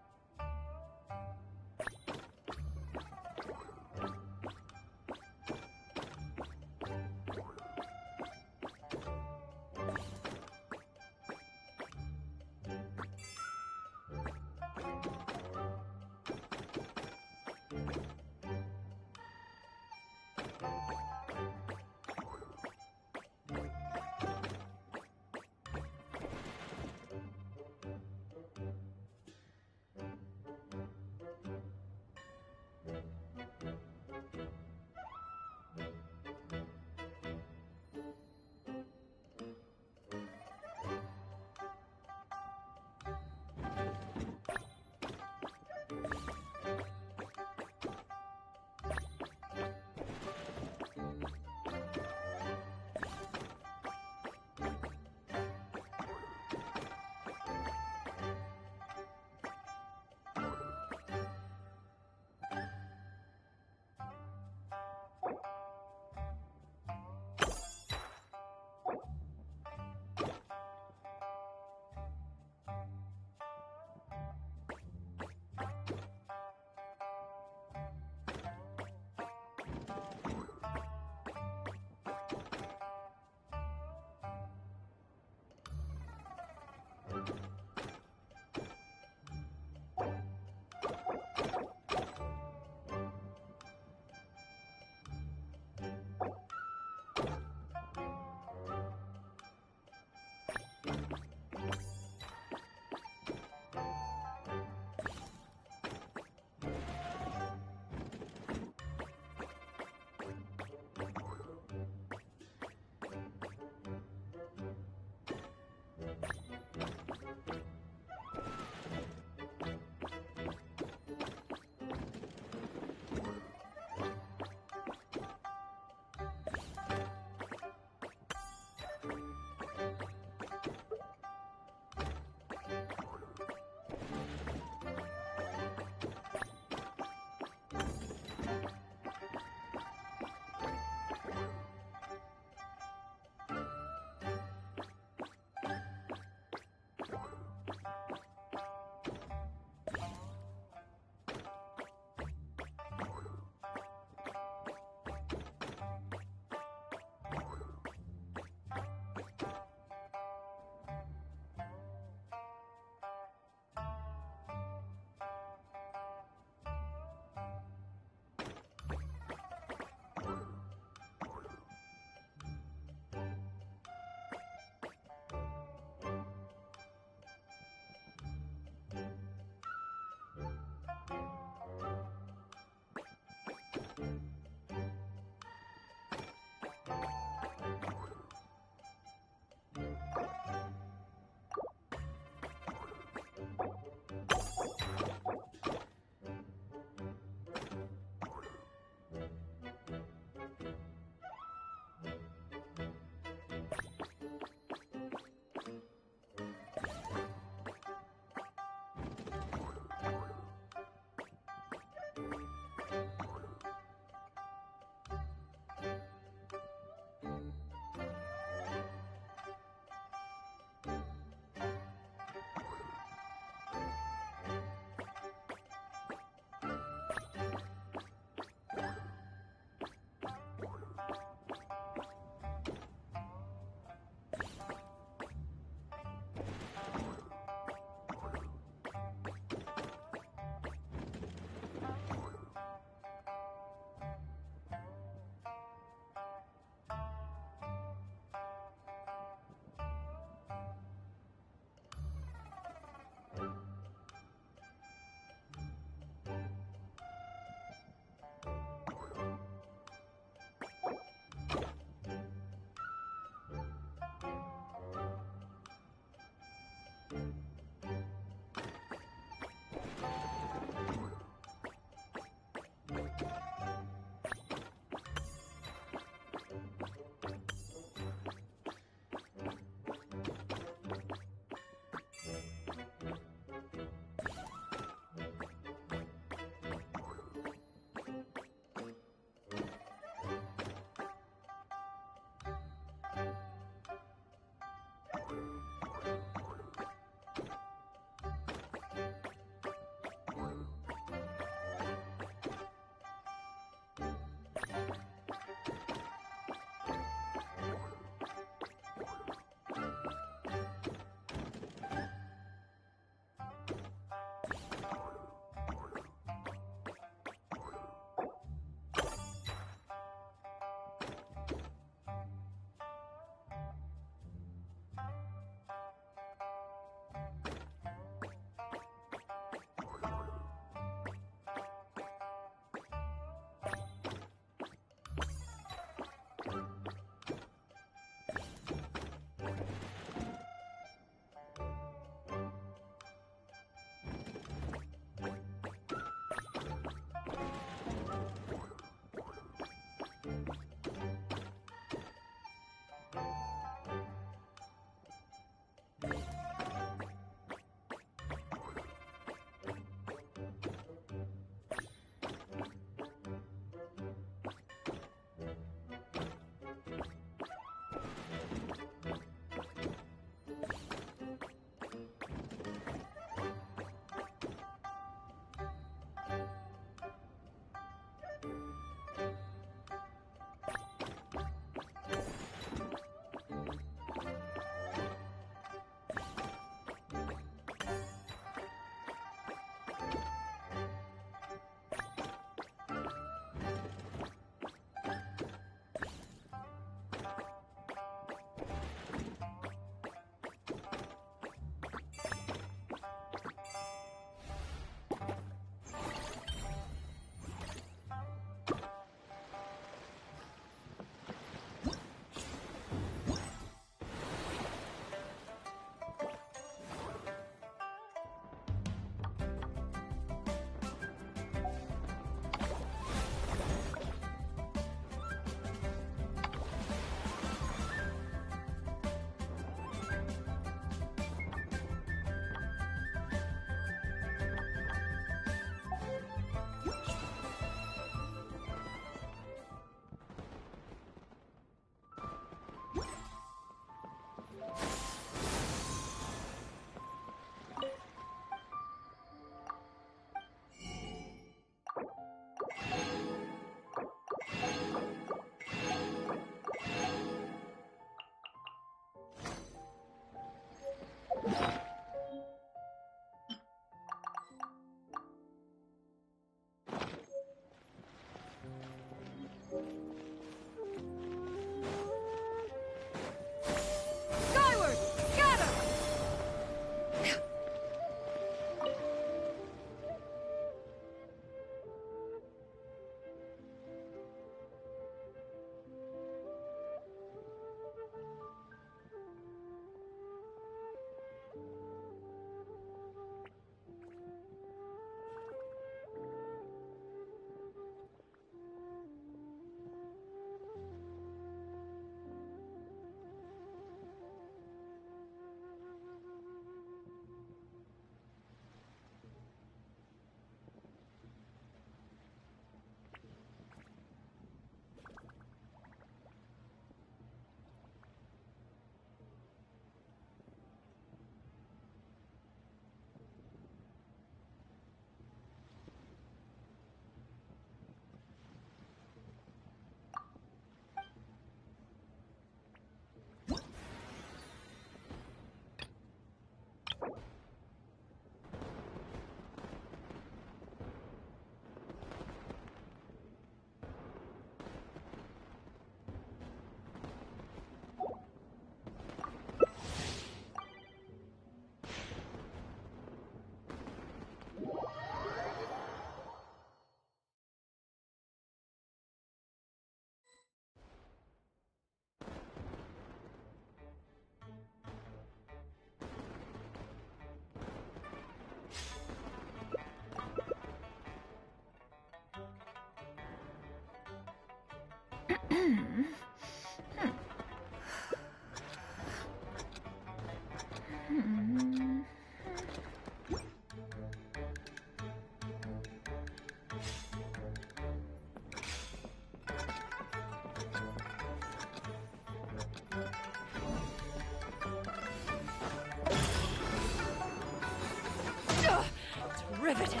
Derivative.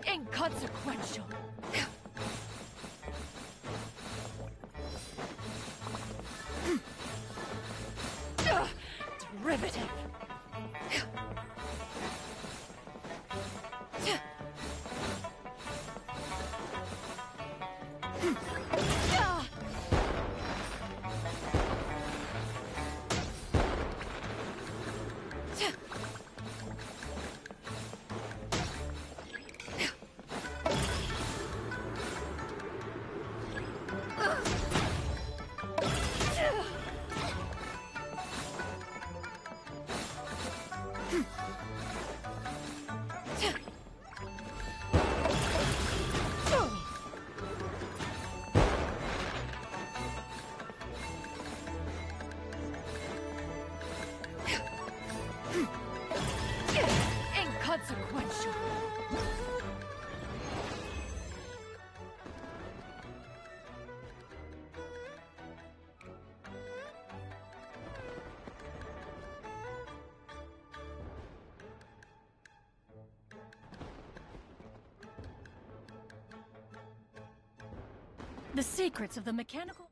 Inconsequential. Derivative. Inconsequential. The secrets of the mechanical...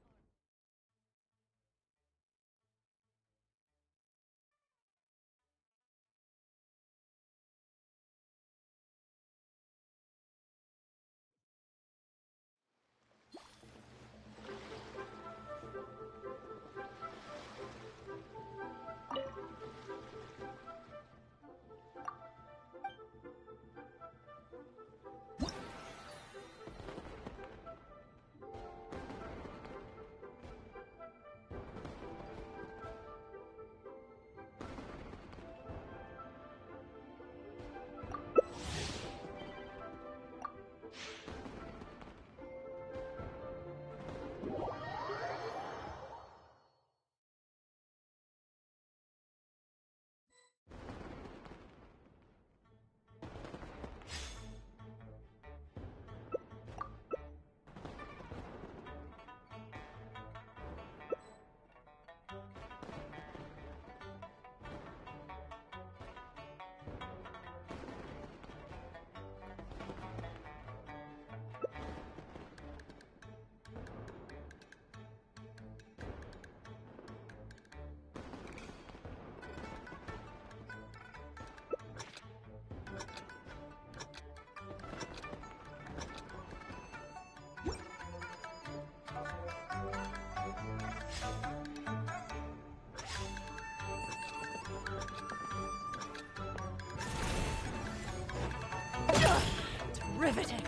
Derivative.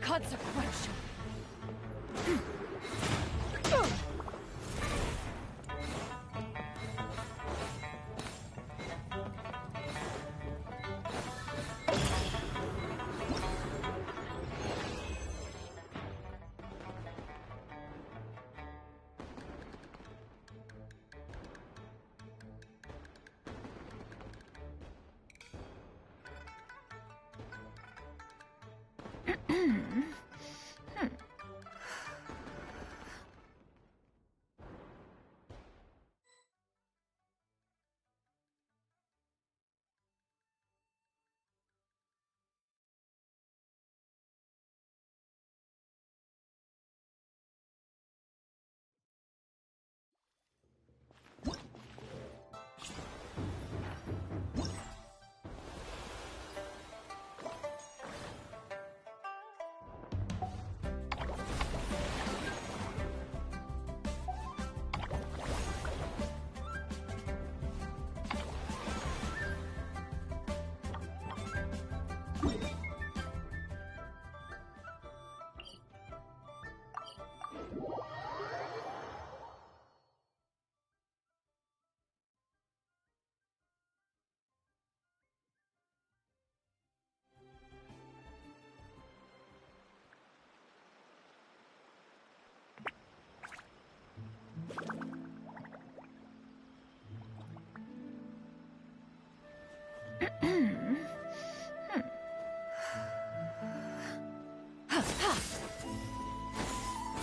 consequential.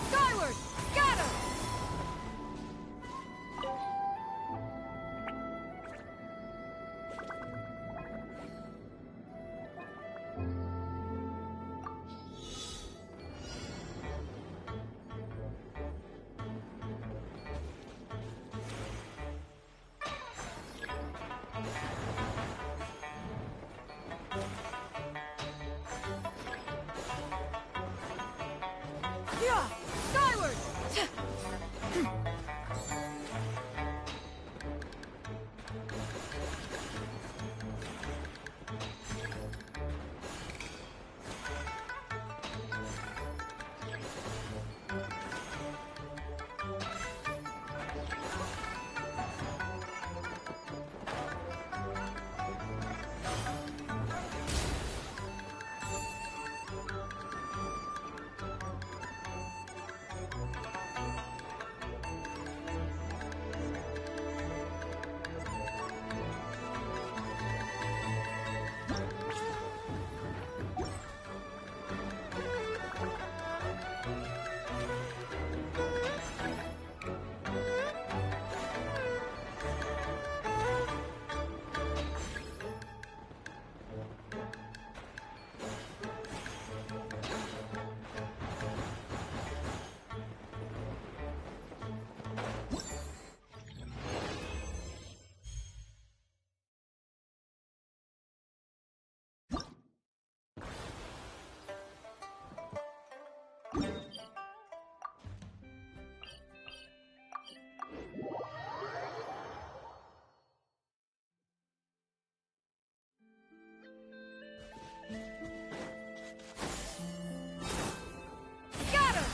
Skyward! Scatter! Yeah! Skyward! Scatter!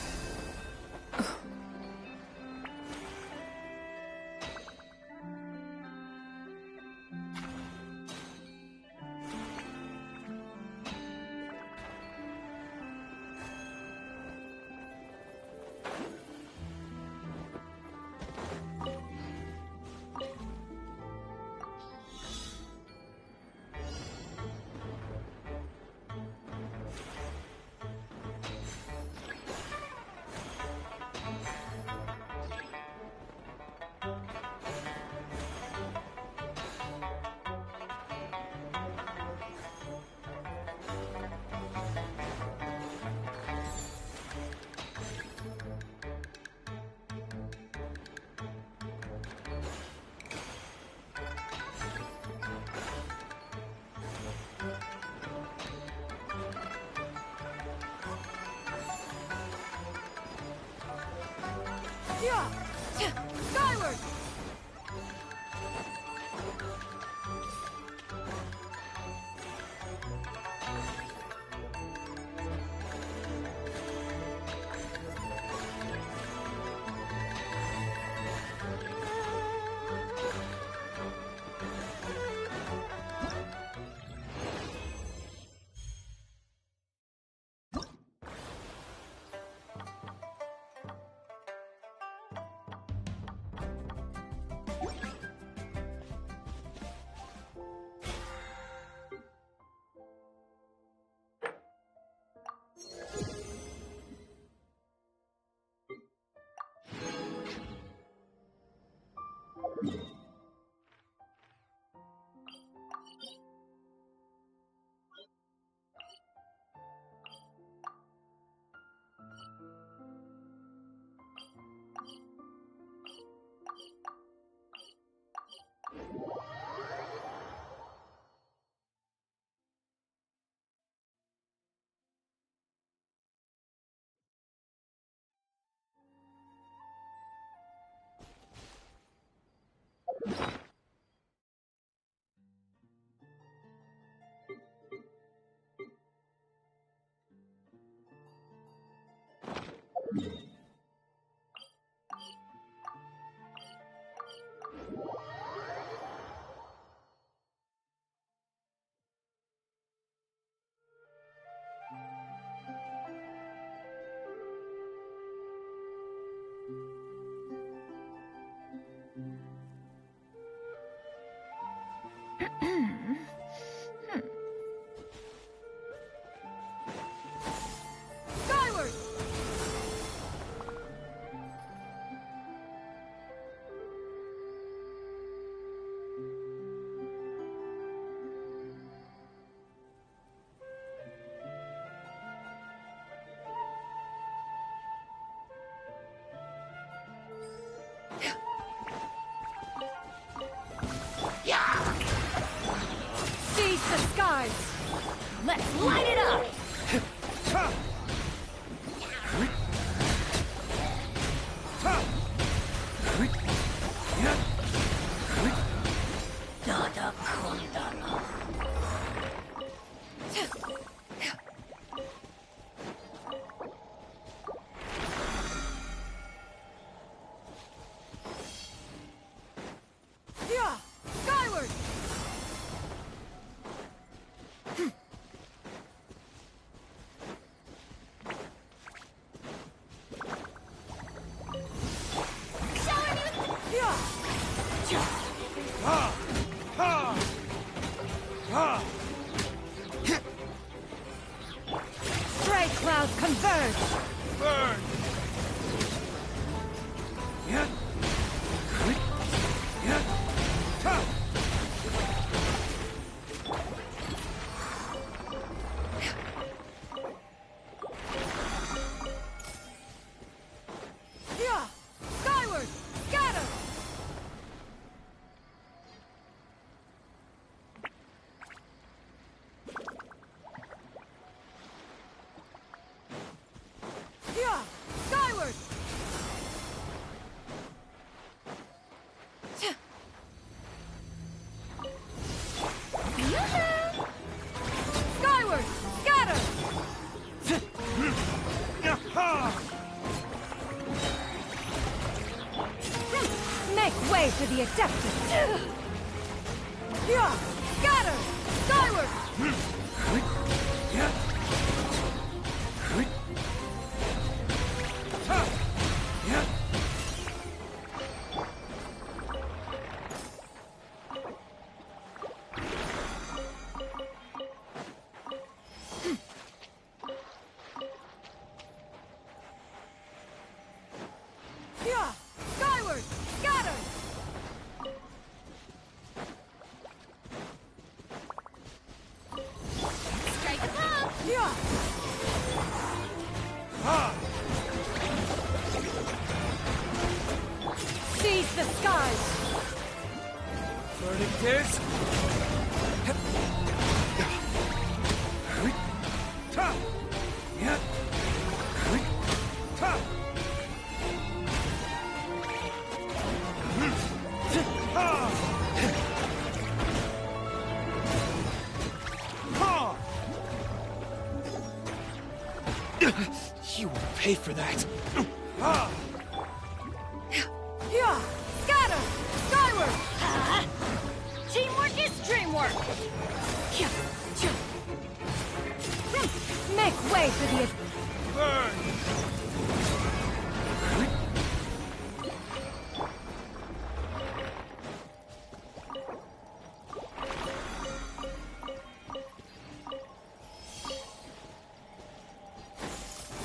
Yeah! Skyward! Let's light it up! Yeah! Skyward! Stray clouds converge! Burn! Yeah! Skyward! Scatter! Yeah! Skyward! Skyward! Scatter! Make way for the Adeptus! Yeah! Scatter! Skyward! Yeah! Skyward! Scatter! Strike above! Yeah! Seize the skies! Verdict is... You will pay for that. Yeah! Scatter! Skyward! Teamwork is dreamwork! Make way for the...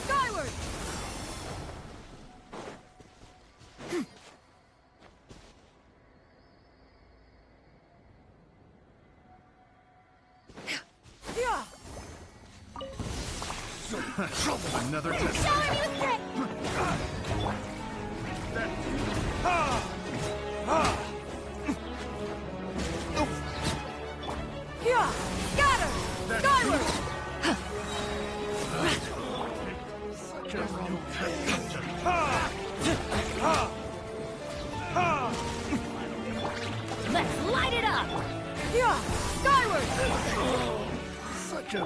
Skyward! Yeah! Another test. Shower me with grit! Yeah! Scatter! Skyward! Such a wrong test subject. Let's light it up! Yeah! Skyward! Such a